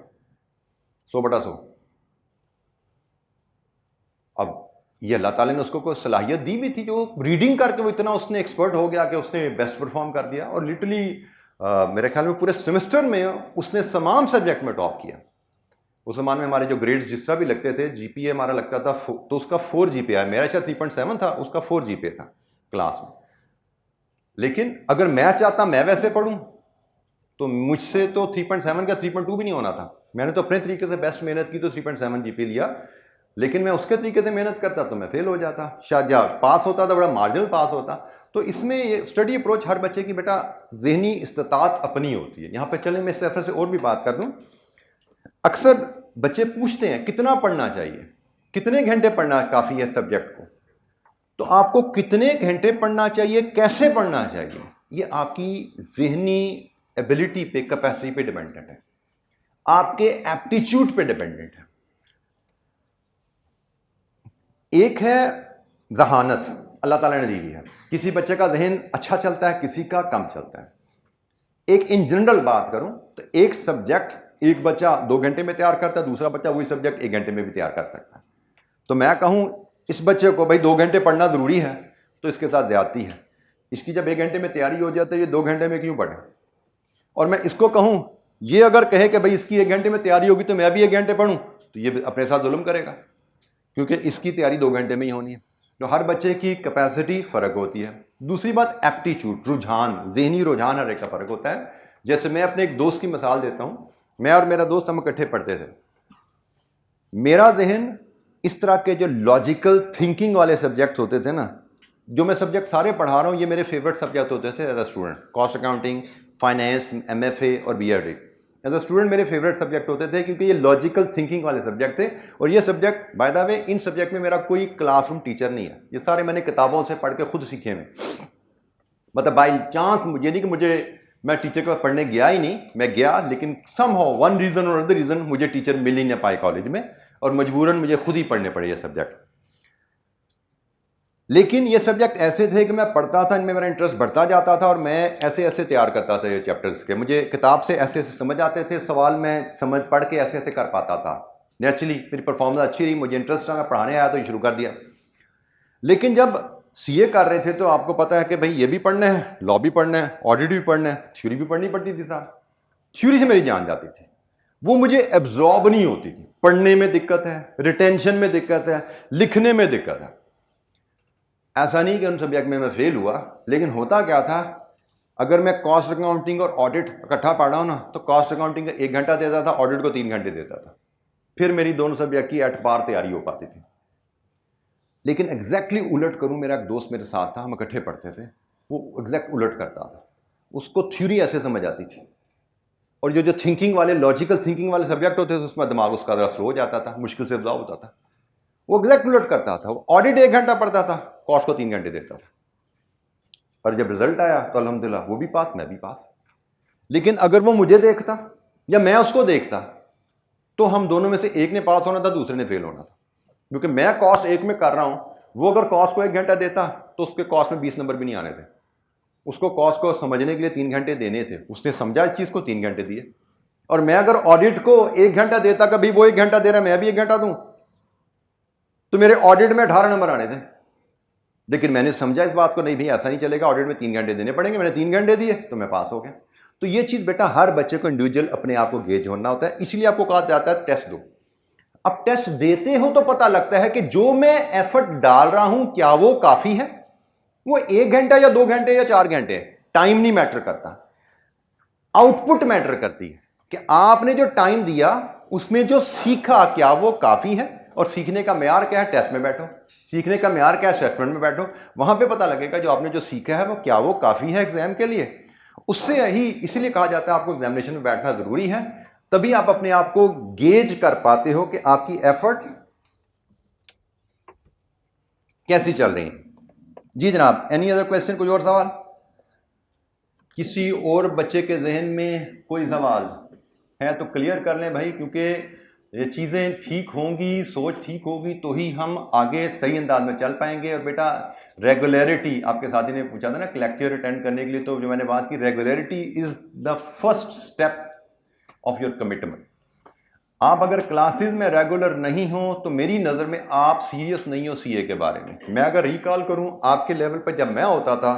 100/100। अब ये अल्लाह ताला ने उसको कोई सलाहियत दी भी थी, जो रीडिंग करके वो इतना उसने एक्सपर्ट हो गया कि उसने बेस्ट परफॉर्म कर दिया, और लिटरली मेरे ख्याल में पूरे सेमेस्टर में उसने तमाम सब्जेक्ट में टॉप किया। उस जमाने में हमारे जो ग्रेड्स जिस तरह भी लगते थे, जीपीए हमारा लगता था तो उसका 4 जीपीए है, मेरा शायद 3.7 था, उसका 4 जीपीए था क्लास में। लेकिन अगर मैं चाहता मैं वैसे पढ़ूं तो मुझसे तो 3.7 का 3.2 भी नहीं होना था। मैंने तो अपने तरीके से बेस्ट मेहनत की तो 3.7 जीपीए लिया, लेकिन मैं उसके तरीके से मेहनत करता तो मैं फेल हो जाता, शायद या पास होता तो बड़ा मार्जिनल पास होता। तो इसमें ये स्टडी अप्रोच हर बच्चे की बेटा जहनी इस्तात अपनी होती है। यहाँ पे चलें मैं इस रेफर से और भी बात कर दूं। अक्सर बच्चे पूछते हैं कितना पढ़ना चाहिए, कितने घंटे पढ़ना काफ़ी है सब्जेक्ट को। तो आपको कितने घंटे पढ़ना चाहिए, कैसे पढ़ना चाहिए, ये आपकी जहनी एबिलिटी पे, कैपेसिटी पे डिपेंडेंट है, आपके एप्टीट्यूड पे डिपेंडेंट है। एक है जहानत अल्लाह ताला ने दी हुई है, किसी बच्चे का जहन अच्छा चलता है, किसी का कम चलता है। एक इन जनरल बात करूं तो एक सब्जेक्ट एक बच्चा 2 घंटे में तैयार करता है, दूसरा बच्चा वही सब्जेक्ट 1 घंटे में भी तैयार कर सकता है। तो मैं कहूं इस बच्चे को भाई 2 घंटे पढ़ना जरूरी है, तो इसके साथ ज्यादती है। इसकी जब 1 घंटे में तैयारी हो जाती है, ये 2 घंटे में क्यों पढ़े। और मैं इसको कहूं, ये अगर कहे कि भाई इसकी 1 घंटे में तैयारी होगी तो मैं भी 1 घंटे पढ़ूं, तो ये अपने साथ जुल्म करेगा, क्योंकि इसकी तैयारी 2 घंटे में ही होनी है। तो हर बच्चे की कैपेसिटी फर्क होती है। दूसरी बात एप्टीट्यूड, रुझान, जहनी रुझान हर एक का फर्क होता है। जैसे मैं अपने एक दोस्त की मिसाल देता हूं, मैं और मेरा दोस्त हम इकट्ठे पढ़ते थे। मेरा जहन इस तरह के जो लॉजिकल थिंकिंग वाले सब्जेक्ट्स होते थे ना, जो मैं सब्जेक्ट सारे पढ़ा रहा हूं, ये मेरे फेवरेट सब्जेक्ट होते थे as a student. Cost accounting, finance, MFA और बीआरडी एज अ स्टूडेंट मेरे फेवरेट सब्जेक्ट होते थे, क्योंकि ये लॉजिकल थिंकिंग वाले सब्जेक्ट थे। और ये subject by the way, in subject में मेरा कोई क्लासरूम टीचर नहीं है, ये सारे मैंने किताबों से पढ़ के खुद सीखे में। मतलब बाई चांस, ये नहीं कि मुझे मैं टीचर के पास पढ़ने गया ही नहीं, मैं गया, लेकिन समहाउ वन रीजन और अदर रीजन मुझे टीचर मिल ही नहीं पाए कॉलेज में, और मजबूरन मुझे खुद ही पढ़ने पड़े ये सब्जेक्ट। लेकिन ये सब्जेक्ट ऐसे थे कि मैं पढ़ता था, इनमें मेरा इंटरेस्ट बढ़ता जाता था, और मैं ऐसे ऐसे तैयार करता था ये चैप्टर्स के। मुझे किताब से ऐसे ऐसे समझ आते थे, सवाल मैं समझ पढ़ के ऐसे ऐसे कर पाता था। नेचुरली मेरी परफॉर्मेंस अच्छी रही, मुझे इंटरेस्ट था, मैं पढ़ाने आया तो ये शुरू कर दिया। लेकिन जब सीए कर रहे थे तो आपको पता है कि भाई ये भी पढ़ना है, लॉ भी पढ़ना है, ऑडिट भी पढ़ना है, थ्योरी भी पढ़नी पड़ती थी साहब। थ्योरी से मेरी जान जाती थी, वो मुझे एब्जॉर्ब नहीं होती थी। पढ़ने में दिक्कत है, रिटेंशन में दिक्कत है, लिखने में दिक्कत है। ऐसा नहीं कि उन सब्जेक्ट में मैं फेल हुआ, लेकिन होता क्या था, अगर मैं कॉस्ट अकाउंटिंग और ऑडिट इकट्ठा पढ़ रहा हूं ना, तो कॉस्ट अकाउंटिंग का 1 घंटा देता था, ऑडिट को 3 घंटे देता था। फिर मेरी दोनों सब्जेक्ट की एट पार तैयारी हो पाती थी। लेकिन एग्जैक्टली उलट करूं, मेरा एक दोस्त मेरे साथ था, हम इकट्ठे पढ़ते थे, वो एग्जैक्ट उलट करता था। उसको थ्योरी ऐसे समझ आती थी, और जो जो थिंकिंग वाले, लॉजिकल थिंकिंग वाले सब्जेक्ट होते थे, उसमें दिमाग उसका जरा स्लो हो जाता था, मुश्किल से अब्जॉर्ब होता था। वो एग्जैक्ट उलट करता था, वो ऑडिट 1 घंटा पढ़ता था, कॉस्ट को 3 घंटे देता था, और जब रिजल्ट आया तो अल्हम्दुलिल्लाह वो भी पास, मैं भी पास। लेकिन अगर वो मुझे देखता या मैं उसको देखता, तो हम दोनों में से एक ने पास होना था, दूसरे ने फेल होना था। क्योंकि मैं कॉस्ट 1 में कर रहा हूं, वो अगर कॉस्ट को 1 घंटा देता तो उसके कॉस्ट में 20 नंबर भी नहीं आने थे। उसको कॉस्ट को समझने के लिए 3 घंटे देने थे, उसने समझा इस चीज को, 3 घंटे दिए। और मैं अगर ऑडिट को 1 घंटा देता, कभी वो 1 घंटा दे रहा है, मैं भी 1 घंटा दूं, तो मेरे ऑडिट में 18 नंबर आने थे। लेकिन मैंने समझा इस बात को, नहीं भाई ऐसा नहीं चलेगा, ऑडिट में 3 घंटे देने पड़ेंगे। मैंने 3 घंटे दिए तो मैं पास हो गया। तो ये चीज बेटा हर बच्चे को इंडिविजुअल अपने आप को गेज होना होता है, इसलिए आपको कहा जाता है टेस्ट दो। अब टेस्ट देते हो तो पता लगता है कि जो मैं एफर्ट डाल रहा हूं क्या वो काफी है। वो 1 घंटा या 2 घंटे या 4 घंटे, टाइम नहीं मैटर करता, आउटपुट मैटर करती है कि आपने जो टाइम दिया उसमें जो सीखा क्या वो काफी है। और सीखने का मेयार क्या है, टेस्ट में बैठो। सीखने का मेयार क्या है, असेसमेंट में बैठो, वहां पे पता लगेगा जो आपने जो सीखा है वो क्या वो काफी है एग्जाम के लिए। उससे ही इसलिए कहा जाता है आपको एग्जामिनेशन में बैठना जरूरी है, तभी आप अपने आप को गेज कर पाते हो कि आपकी एफर्ट्स कैसी चल रही हैं। जी जनाब, एनी अदर क्वेश्चन, कोई और सवाल? किसी और बच्चे के जहन में कोई सवाल है तो क्लियर कर लें भाई, क्योंकि ये चीज़ें ठीक होंगी, सोच ठीक होगी तो ही हम आगे सही अंदाज में चल पाएंगे। और बेटा रेगुलरिटी, आपके साथी ने पूछा था ना लेक्चर अटेंड करने के लिए, तो जो मैंने बात की, regularity is the first step of your commitment. आप अगर क्लासेस में रेगुलर नहीं हो तो मेरी नज़र में आप सीरियस नहीं हो सीए के बारे में। मैं अगर रिकॉल करूं आपके लेवल पर जब मैं होता था,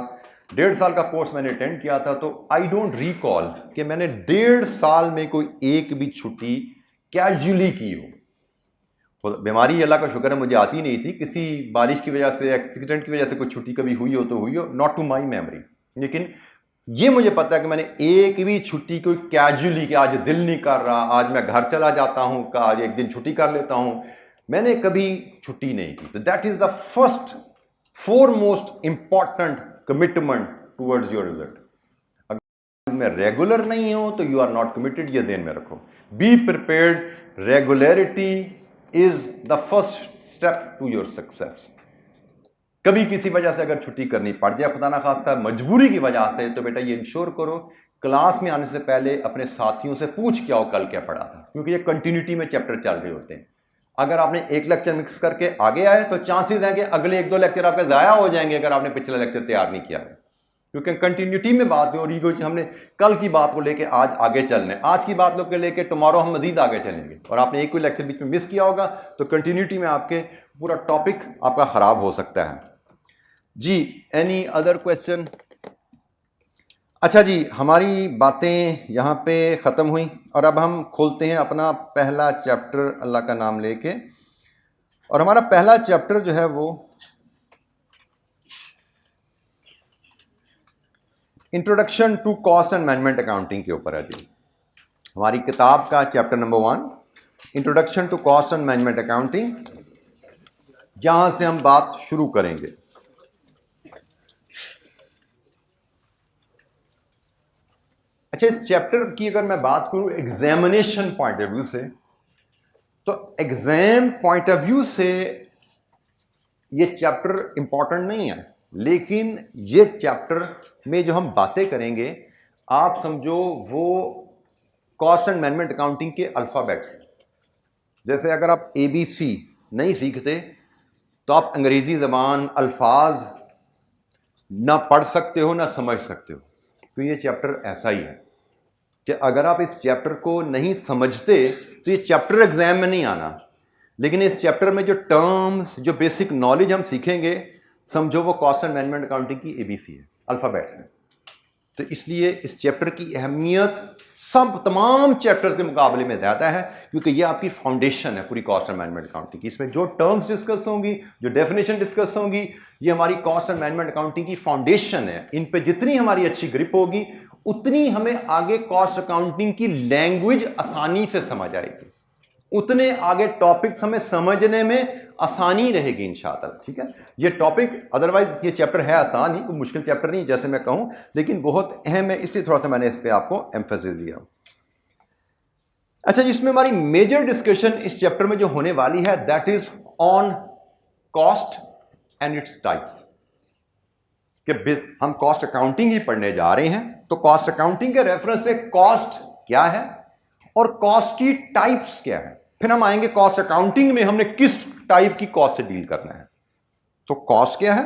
1.5 साल का कोर्स मैंने अटेंड किया था, तो आई डोंट रिकॉल कि मैंने 1.5 साल में कोई एक भी छुट्टी कैजुअली की हो। बीमारी अल्लाह का शुक्र है मुझे आती नहीं थी, किसी बारिश की वजह से, एक्सीडेंट की वजह से कोई छुट्टी कभी हुई हो तो हुई हो, नॉट टू माई मेमोरी। लेकिन ये मुझे पता है कि मैंने एक भी छुट्टी कोई कैजुअली कि आज दिल नहीं कर रहा, आज मैं घर चला जाता हूं, का आज एक दिन छुट्टी कर लेता हूं, मैंने कभी छुट्टी नहीं की। तो that is the first foremost important commitment towards your result. अगर मैं रेगुलर नहीं हूं तो यू आर नॉट कमिटेड, ये ध्यान में रखो। Be prepared, regularity is the first step to your success. कभी किसी वजह से अगर छुट्टी करनी पड़ जाए, खुदा ना खास्ता मजबूरी की वजह से, तो बेटा ये इंश्योर करो क्लास में आने से पहले अपने साथियों से पूछ के आओ कल क्या पढ़ा था, क्योंकि ये कंटिन्यूटी में चैप्टर चल रहे होते हैं। अगर आपने एक लेक्चर मिक्स करके आगे आए तो चांसेस हैं कि अगले 1-2 लेक्चर आपके ज़ाया हो जाएंगे अगर आपने पिछला लेक्चर तैयार नहीं किया है, क्योंकि कंटिन्यूटी में बात है। और ईगो हमने कल की बात को लेके आज आगे चलना है, आज की बात को लेके टुमारो हम मजीद आगे चलेंगे। और आपने एक कोई लेक्चर बीच में मिस किया होगा तो कंटिन्यूटी में आपके पूरा टॉपिक आपका खराब हो सकता है जी। Any other question? अच्छा जी, हमारी बातें यहाँ पे ख़त्म हुई और अब हम खोलते हैं अपना पहला चैप्टर अल्लाह का नाम लेके। और हमारा पहला चैप्टर जो है वो introduction to cost and management accounting के ऊपर है जी। हमारी किताब का chapter number 1, introduction to cost and management accounting, जहाँ से हम बात शुरू करेंगे। अच्छा, इस चैप्टर की अगर मैं बात करूं एग्जामिनेशन पॉइंट ऑफ व्यू से, तो एग्जाम पॉइंट ऑफ व्यू से ये चैप्टर इंपॉर्टेंट नहीं है, लेकिन ये चैप्टर में जो हम बातें करेंगे आप समझो वो कॉस्ट एंड मैनेजमेंट अकाउंटिंग के अल्फाबेट्स। जैसे अगर आप ABC नहीं सीखते तो आप अंग्रेजी ज़बान अल्फाज ना पढ़ सकते हो ना समझ सकते हो। तो ये चैप्टर ऐसा ही है कि अगर आप इस चैप्टर को नहीं समझते तो ये चैप्टर एग्जाम में नहीं आना, लेकिन इस चैप्टर में जो टर्म्स, जो बेसिक नॉलेज हम सीखेंगे, समझो वो कॉस्ट एंड मैनेजमेंट अकाउंटिंग की ABC है, अल्फ़ाबेट्स हैं। तो इसलिए इस चैप्टर की अहमियत सब तमाम चैप्टर्स के मुकाबले में ज़्यादा है, क्योंकि ये आपकी फाउंडेशन है पूरी कॉस्ट एंड मैनेजमेंट अकाउंटिंग की। इसमें जो टर्म्स डिस्कस होंगी, जो डेफिनेशन डिस्कस होंगी, ये हमारी कॉस्ट एंड मैनेजमेंट अकाउंटिंग की फाउंडेशन है। इन पे जितनी हमारी अच्छी ग्रिप होगी उतनी हमें आगे कॉस्ट अकाउंटिंग की लैंग्वेज आसानी से समझ आएगी, उतने आगे टॉपिक्स हमें समझने में आसानी रहेगी इंशाअल्लाह। ठीक है, ये टॉपिक अदरवाइज ये चैप्टर है आसान ही, कोई मुश्किल चैप्टर नहीं जैसे मैं कहूं, लेकिन बहुत अहम है, इसलिए थोड़ा सा मैंने इस पे आपको एम्फेसिस दिया। अच्छा, जिसमें हमारी मेजर डिस्कशन इस चैप्टर में जो होने वाली है that is on cost and its types. कि हम कॉस्ट अकाउंटिंग ही पढ़ने जा रहे हैं, तो कॉस्ट अकाउंटिंग के रेफरेंस से कॉस्ट क्या है और कॉस्ट की टाइप्स क्या है। फिर हम आएंगे कॉस्ट अकाउंटिंग में हमने किस टाइप की कॉस्ट से डील करना है। तो कॉस्ट क्या है,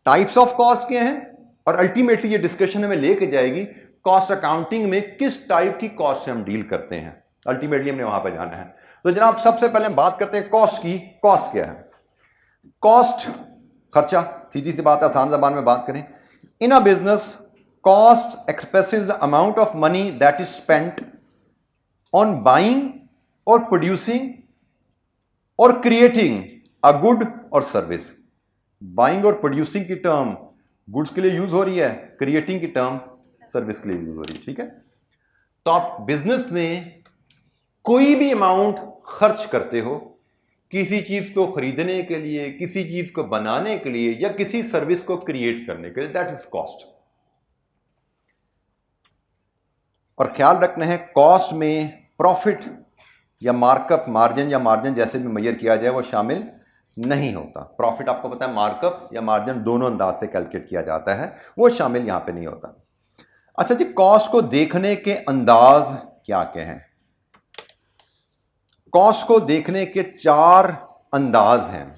टाइप्स ऑफ कॉस्ट क्या है, और अल्टीमेटली ये डिस्कशन हमें लेके जाएगी कॉस्ट अकाउंटिंग में किस टाइप की कॉस्ट से हम डील करते हैं। अल्टीमेटली हमने वहां पर जाना है। तो जनाब सबसे पहले हम बात करते हैं कॉस्ट की। कॉस्ट क्या है? कॉस्ट खर्चा, सीधी सी बात, आसान ज़बान में बात करें, in a business cost expresses the amount of money that is spent on buying और producing or creating a good or service. Buying और प्रोड्यूसिंग की टर्म गुड्स के लिए यूज हो रही है, क्रिएटिंग की टर्म सर्विस के लिए यूज हो रही है। ठीक है, तो आप बिजनेस में कोई भी अमाउंट खर्च करते हो किसी चीज को खरीदने के लिए, किसी चीज को बनाने के लिए, या किसी सर्विस को क्रिएट करने के लिए, दैट इज कॉस्ट। और ख्याल रखना है कॉस्ट में प्रॉफिट या मार्कअप, मार्जिन या मार्जिन जैसे भी मेजर किया जाए वो शामिल नहीं होता। प्रॉफिट आपको पता है मार्कअप या मार्जिन दोनों अंदाज से कैलकुलेट किया जाता है, वो शामिल यहां पे नहीं होता। अच्छा जी, कॉस्ट को देखने के अंदाज क्या क्या हैं? कॉस्ट को देखने के 4 अंदाज हैं।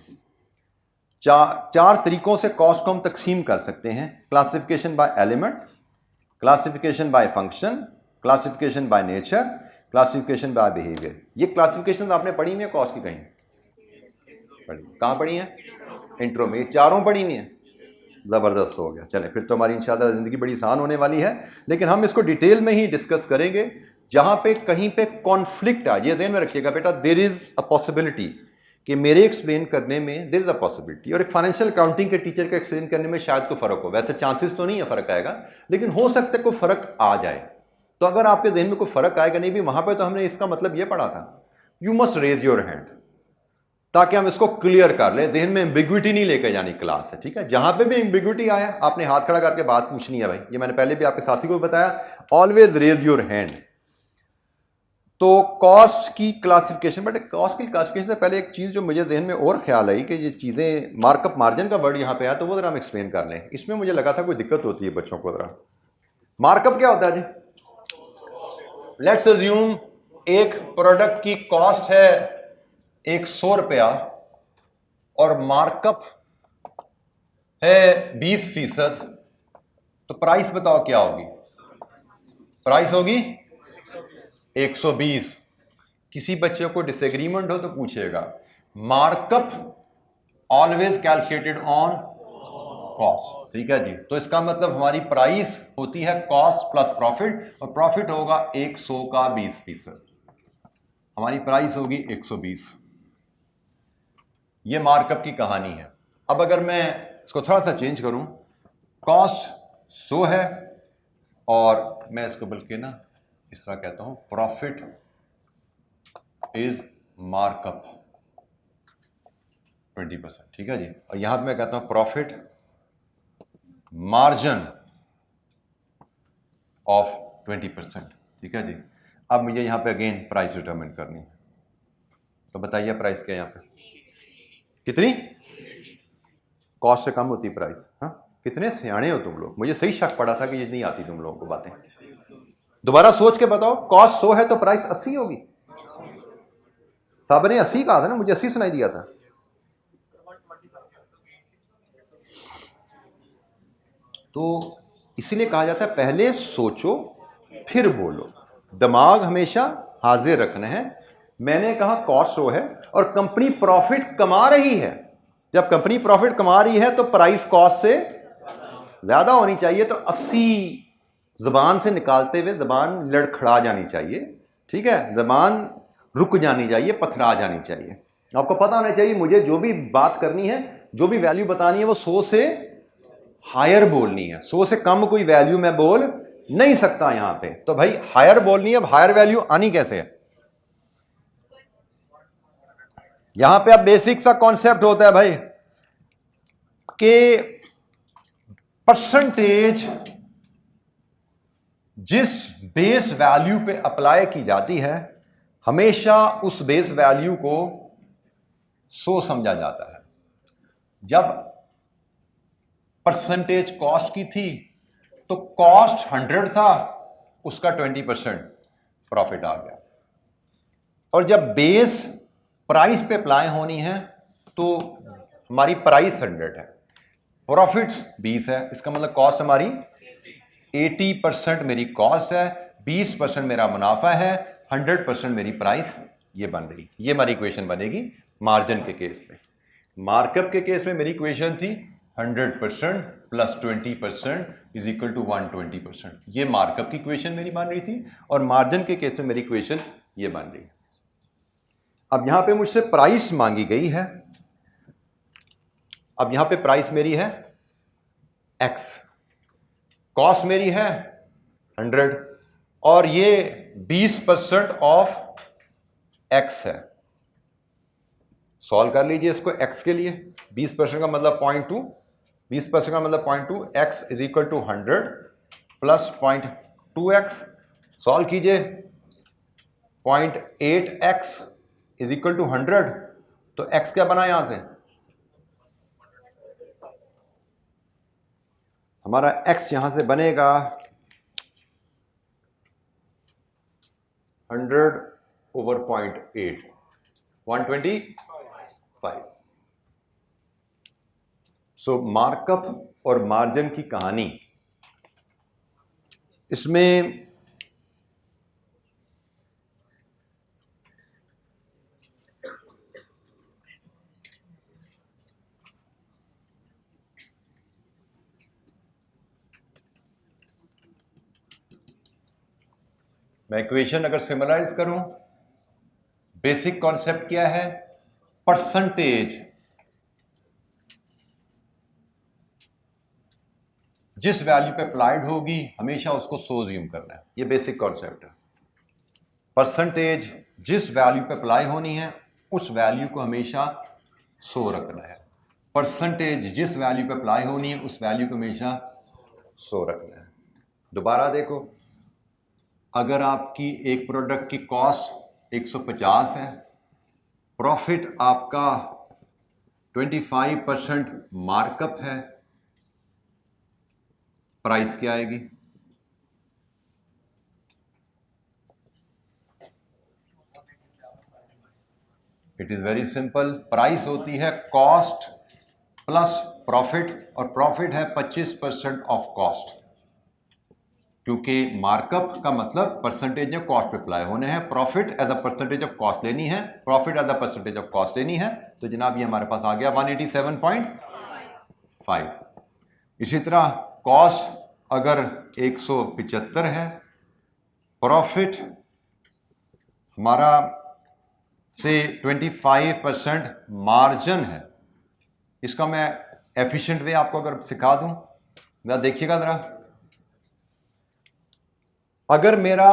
चार तरीकों से कॉस्ट को हम तकसीम कर सकते हैं। Classification bye element, classification bye function, classification by nature, classification by behaviour. ये क्लासिफिकेशन आपने पढ़ी हुई है कॉस्ट की? कहीं पढ़ी? कहाँ पढ़ी है? इंट्रो में। चारों पढ़ी हुई है? ज़बरदस्त हो गया। चलें फिर तो हमारी इंशाल्लाह ज़िंदगी बड़ी आसान होने वाली है, लेकिन हम इसको डिटेल में ही डिस्कस करेंगे। जहाँ पे कहीं पे कॉन्फ्लिक्ट आ, ये ध्यान में रखिएगा बेटा, देयर इज़ अ पॉसिबिलिटी कि मेरे एक्सप्लेन करने में देयर इज़ अ पॉसिबिलिटी, और एक फाइनेंशियल अकाउंटिंग के टीचर का एक्सप्लेन करने में शायद कोई फ़र्क हो। वैसे चांसेस तो नहीं है फ़र्क आएगा, लेकिन हो सकता है कोई फ़र्क आ जाए। तो अगर आपके जहन में कोई फ़र्क आएगा नहीं भी, वहाँ पर तो हमने इसका मतलब ये पढ़ा था, you must raise your hand, ताकि हम इसको क्लियर कर लें। जहन में एम्बिग्विटी नहीं लेकर जानी क्लास है, ठीक है? जहां पे भी एम्बिग्विटी आया आपने हाथ खड़ा करके बात पूछनी है भाई। ये मैंने पहले भी आपके साथी को बताया, ऑलवेज रेज योर हैंड। तो कॉस्ट की क्लासिफिकेशन, बट कॉस्ट की क्लासिफिकेशन से पहले एक चीज जो मुझे जहन में और ख्याल आई कि ये चीजें, मार्कअप मार्जिन का वर्ड यहां पे आया, तो वो जरा हम एक्सप्लेन कर लें। इसमें मुझे लगा था कोई दिक्कत होती है बच्चों को। जरा मार्कअप क्या होता है जी? लेट्स अज्यूम एक प्रोडक्ट की कॉस्ट है 100 रुपया और मार्कअप है 20%, तो प्राइस बताओ क्या होगी? प्राइस होगी 120। किसी बच्चे को डिसएग्रीमेंट हो तो पूछेगा, markup always calculated on cost, ठीक है जी? तो इसका मतलब हमारी प्राइस होती है कॉस्ट प्लस प्रॉफिट, और प्रॉफिट होगा 100 का 20%। हमारी प्राइस होगी 120। ये मार्कअप की कहानी है। अब अगर मैं इसको थोड़ा सा चेंज करूं, कॉस्ट 100 है और मैं इसको बल्कि ना इस तरह कहता हूं, प्रॉफिट इज मार्कअप 20%, ठीक है जी? और यहां पे मैं कहता हूं प्रॉफिट मार्जिन ऑफ 20%, ठीक है जी? अब मुझे यहां पे अगेन प्राइस डिटरमिन करनी है, तो बताइए प्राइस क्या है यहां पे? कितनी? कॉस्ट से कम होती प्राइस? हाँ, कितने सियाने हो तुम लोग। मुझे सही शक पड़ा था कि ये नहीं आती तुम लोगों को बातें। दोबारा सोच के बताओ, कॉस्ट 100 है तो प्राइस 80 होगी। साहब ने 80 कहा था ना, मुझे 80 सुनाई दिया था। तो इसीलिए कहा जाता है पहले सोचो फिर बोलो। दिमाग हमेशा हाजिर रखना है। मैंने कहा कॉस्ट 100 है और कंपनी प्रॉफिट कमा रही है। जब कंपनी प्रॉफिट कमा रही है तो प्राइस कॉस्ट से ज्यादा होनी चाहिए। तो 80 जबान से निकालते हुए जबान लड़खड़ा जानी चाहिए, ठीक है? जबान रुक जानी चाहिए, पथरा जानी चाहिए। आपको पता होना चाहिए मुझे जो भी बात करनी है, जो भी वैल्यू बतानी है, वो 100 से हायर बोलनी है। 100 से कम कोई वैल्यू मैं बोल नहीं सकता यहां पे। तो भाई हायर बोलनी है। अब हायर वैल्यू आनी कैसे है? यहां पे अब बेसिक सा कॉन्सेप्ट होता है भाई कि परसेंटेज जिस बेस वैल्यू पे अप्लाई की जाती है, हमेशा उस बेस वैल्यू को 100 समझा जाता है। जब परसेंटेज कॉस्ट की थी तो कॉस्ट 100 था, उसका 20% प्रॉफिट आ गया। और जब बेस प्राइस पे अप्लाई होनी है तो हमारी प्राइस 100 है, प्रॉफिट 20 है। इसका मतलब कॉस्ट हमारी 80% मेरी कॉस्ट है, 20% मेरा मुनाफा है, 100% मेरी प्राइस ये बन रही। ये हमारी इक्वेशन बनेगी मार्जिन के केस में। मार्कअप के केस में मेरी इक्वेशन थी 100% प्लस 20% इज इक्वल टू 120%। ये मार्कअप की इक्वेशन मेरी बन रही थी, और मार्जिन के केस में मेरी इक्वेशन ये बन रही है। अब यहां पे मुझसे प्राइस मांगी गई है। अब यहां पे प्राइस मेरी है x, कॉस्ट मेरी है 100, और ये 20% ऑफ x है। सॉल्व कर लीजिए इसको x के लिए। 20% का मतलब 0.2, 20% का मतलब 0.2, x is equal to 100 plus 0.2x। Solve कीजिए, 0.8x इज इक्वल टू 100, तो x क्या बना यहां से? हमारा x यहां से बनेगा 100 ओवर 0.8, 125। सो मार्कअप और मार्जिन की कहानी, इसमें मैं इक्वेशन अगर सिमिलराइज करूं, बेसिक कॉन्सेप्ट क्या है? परसेंटेज जिस वैल्यू पे अप्लाइड होगी हमेशा उसको सो अज्यूम करना है, ये बेसिक कॉन्सेप्ट है। परसेंटेज जिस वैल्यू पे अप्लाई होनी है उस वैल्यू को हमेशा सो रखना है। परसेंटेज जिस वैल्यू पे अप्लाई होनी है उस वैल्यू को हमेशा सो रखना है। दोबारा देखो, अगर आपकी एक प्रोडक्ट की कॉस्ट 150 है, प्रॉफिट आपका 25% मार्कअप है, प्राइस क्या आएगी? It is very simple, price होती है कॉस्ट प्लस प्रॉफिट, और प्रॉफिट है 25% ऑफ कॉस्ट, क्योंकि मार्कअप का मतलब परसेंटेज ऑफ कॉस्ट पे अप्लाई होने हैं, profit as a percentage of cost लेनी है, profit as a percentage of cost लेनी है। तो जनाब ये हमारे पास आ गया 187.5। इसी तरह कॉस्ट अगर 175 है, प्रॉफिट हमारा से 25% मार्जिन है। इसका मैं एफिशिएंट वे आपको अगर सिखा दूं, जरा देखिएगा जरा, अगर मेरा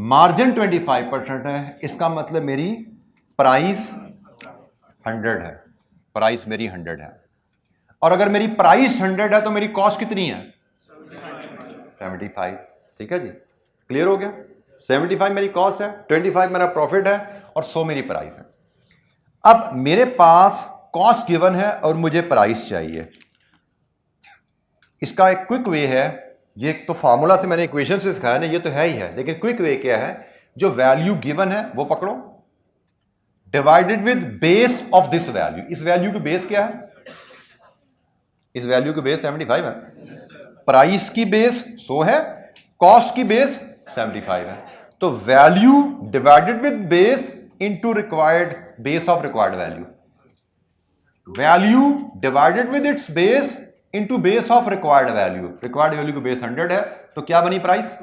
मार्जिन 25% है, इसका मतलब मेरी प्राइस 100 है, प्राइस मेरी 100 है। और अगर मेरी प्राइस 100 है तो मेरी कॉस्ट कितनी है? 75। ठीक है जी, क्लियर हो गया? 75 मेरी कॉस्ट है, 25 मेरा प्रॉफिट है और 100 मेरी प्राइस है। अब मेरे पास कॉस्ट गिवन है और मुझे प्राइस चाहिए। इसका एक क्विक वे है, ये तो फार्मूला से मैंने इक्वेशन से सिखाया ना, ये तो है ही है, लेकिन क्विक वे क्या है? जो वैल्यू गिवन है वो पकड़ो, divided with base of this value. इस वैल्यू की बेस क्या है? इस वैल्यू की बेस 75 है, प्राइस की बेस 100 है, कॉस्ट की बेस 75 है। तो value divided with base into required base of required value, value divided with its base into base of required value. Required value की बेस 100 है, तो क्या बनी प्राइस?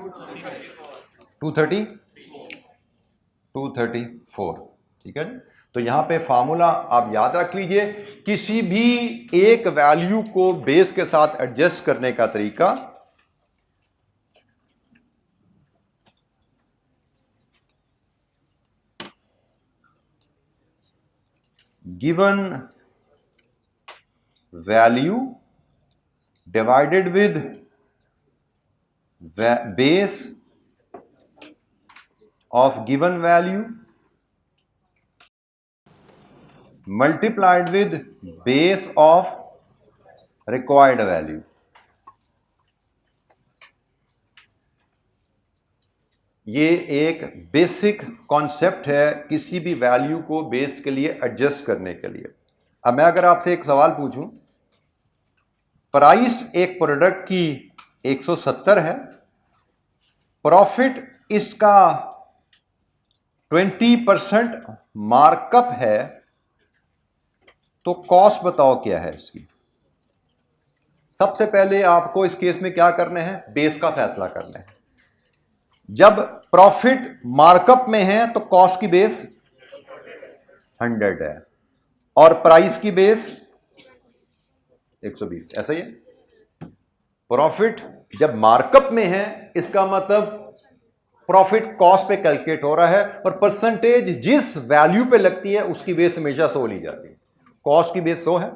234। ठीक है जी। तो यहां पे फार्मूला आप याद रख लीजिए, किसी भी एक वैल्यू को बेस के साथ एडजस्ट करने का तरीका given value divided with base of given value multiplied with base of required value. ये एक बेसिक कॉन्सेप्ट है किसी भी वैल्यू को बेस के लिए एडजस्ट करने के लिए। अब मैं अगर आपसे एक सवाल पूछूं, प्राइस एक प्रोडक्ट की 170 है, प्रॉफिट इसका 20% मार्कअप है, तो कॉस्ट बताओ क्या है इसकी? सबसे पहले आपको इस केस में क्या करना है? बेस का फैसला करना है। जब प्रॉफिट मार्कअप में है तो कॉस्ट की बेस 100 है और प्राइस की बेस 120, ऐसा ही है। प्रॉफिट जब मार्कअप में है इसका मतलब प्रॉफिट कॉस्ट पे कैलकुलेट हो रहा है, और परसेंटेज जिस वैल्यू पे लगती है उसकी बेस हमेशा 100 ली जाती है। कॉस्ट की बेस 100 है,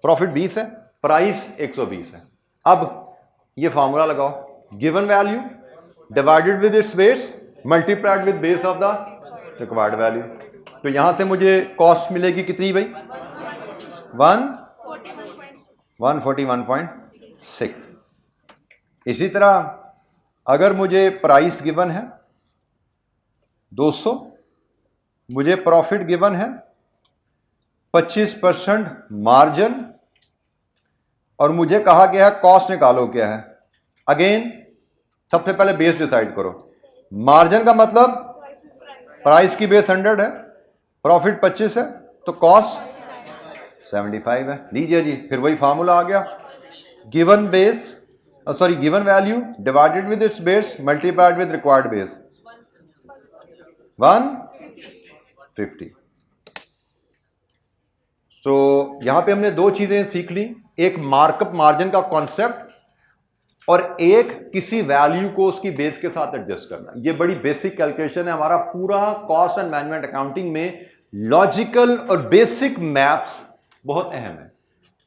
प्रॉफिट 20 है, प्राइस 120 है। अब ये फॉर्मूला लगाओ, given value divided with its base multiplied with base of the required value. तो यहां से मुझे कॉस्ट मिलेगी कितनी भाई? 141.6। इसी तरह अगर मुझे प्राइस गिवन है 200, मुझे प्रॉफिट गिवन है 25% मार्जिन, और मुझे कहा गया है कॉस्ट निकालो क्या है। अगेन सबसे पहले बेस डिसाइड करो। मार्जिन का मतलब प्राइस की बेस 100 है, प्रॉफिट 25 है, तो कॉस्ट 75 है। लीजिए जी, फिर वही फार्मूला आ गया, given value divided with its base multiplied with required base. 150। तो यहां पे हमने दो चीजें सीख ली, एक मार्कअप मार्जिन का कॉन्सेप्ट और एक किसी वैल्यू को उसकी बेस के साथ एडजस्ट करना। ये बड़ी बेसिक कैलकुलेशन है। हमारा पूरा कॉस्ट एंड मैनेजमेंट अकाउंटिंग में लॉजिकल और बेसिक मैथ्स बहुत अहम है।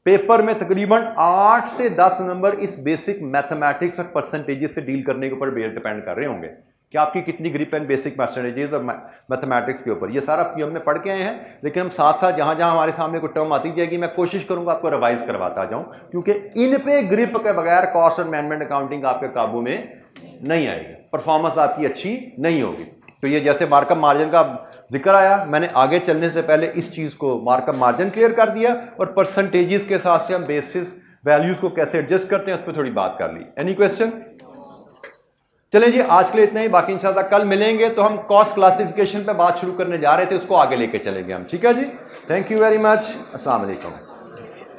पेपर में तकरीबन 8 से 10 नंबर इस बेसिक मैथमेटिक्स और परसेंटेजेस से डील करने के ऊपर डिपेंड कर रहे होंगे कि आपकी कितनी ग्रिप एंड बेसिक परसेंटेजेस और मैथमेटिक्स के ऊपर। ये सारा पीएम में पढ़ के आए हैं, लेकिन हम साथ साथ जहां जहां हमारे सामने कोई टर्म आती जाएगी मैं कोशिश करूंगा आपको रिवाइज करवाता जाऊं, क्योंकि इन पे ग्रिप के बगैर कॉस्ट और मैनेजमेंट अकाउंटिंग आपके काबू में नहीं आएगी, परफॉर्मेंस आपकी अच्छी नहीं होगी। तो ये जैसे मार्कअप मार्जिन का जिक्र आया, मैंने आगे चलने से पहले इस चीज को मार्कअप मार्जिन क्लियर कर दिया और परसेंटेजेस के साथ से हम बेसिस वैल्यूज को कैसे एडजस्ट करते हैं उस पर थोड़ी बात कर ली। Any question? चलें जी, आज के लिए इतना ही। बाकी इंशाल्लाह कल मिलेंगे तो हम कॉस्ट क्लासिफिकेशन पे बात शुरू करने जा रहे थे, उसको आगे लेके चलेंगे हम। ठीक है जी, थैंक यू वेरी मच, अस्सलाम वालेकुम।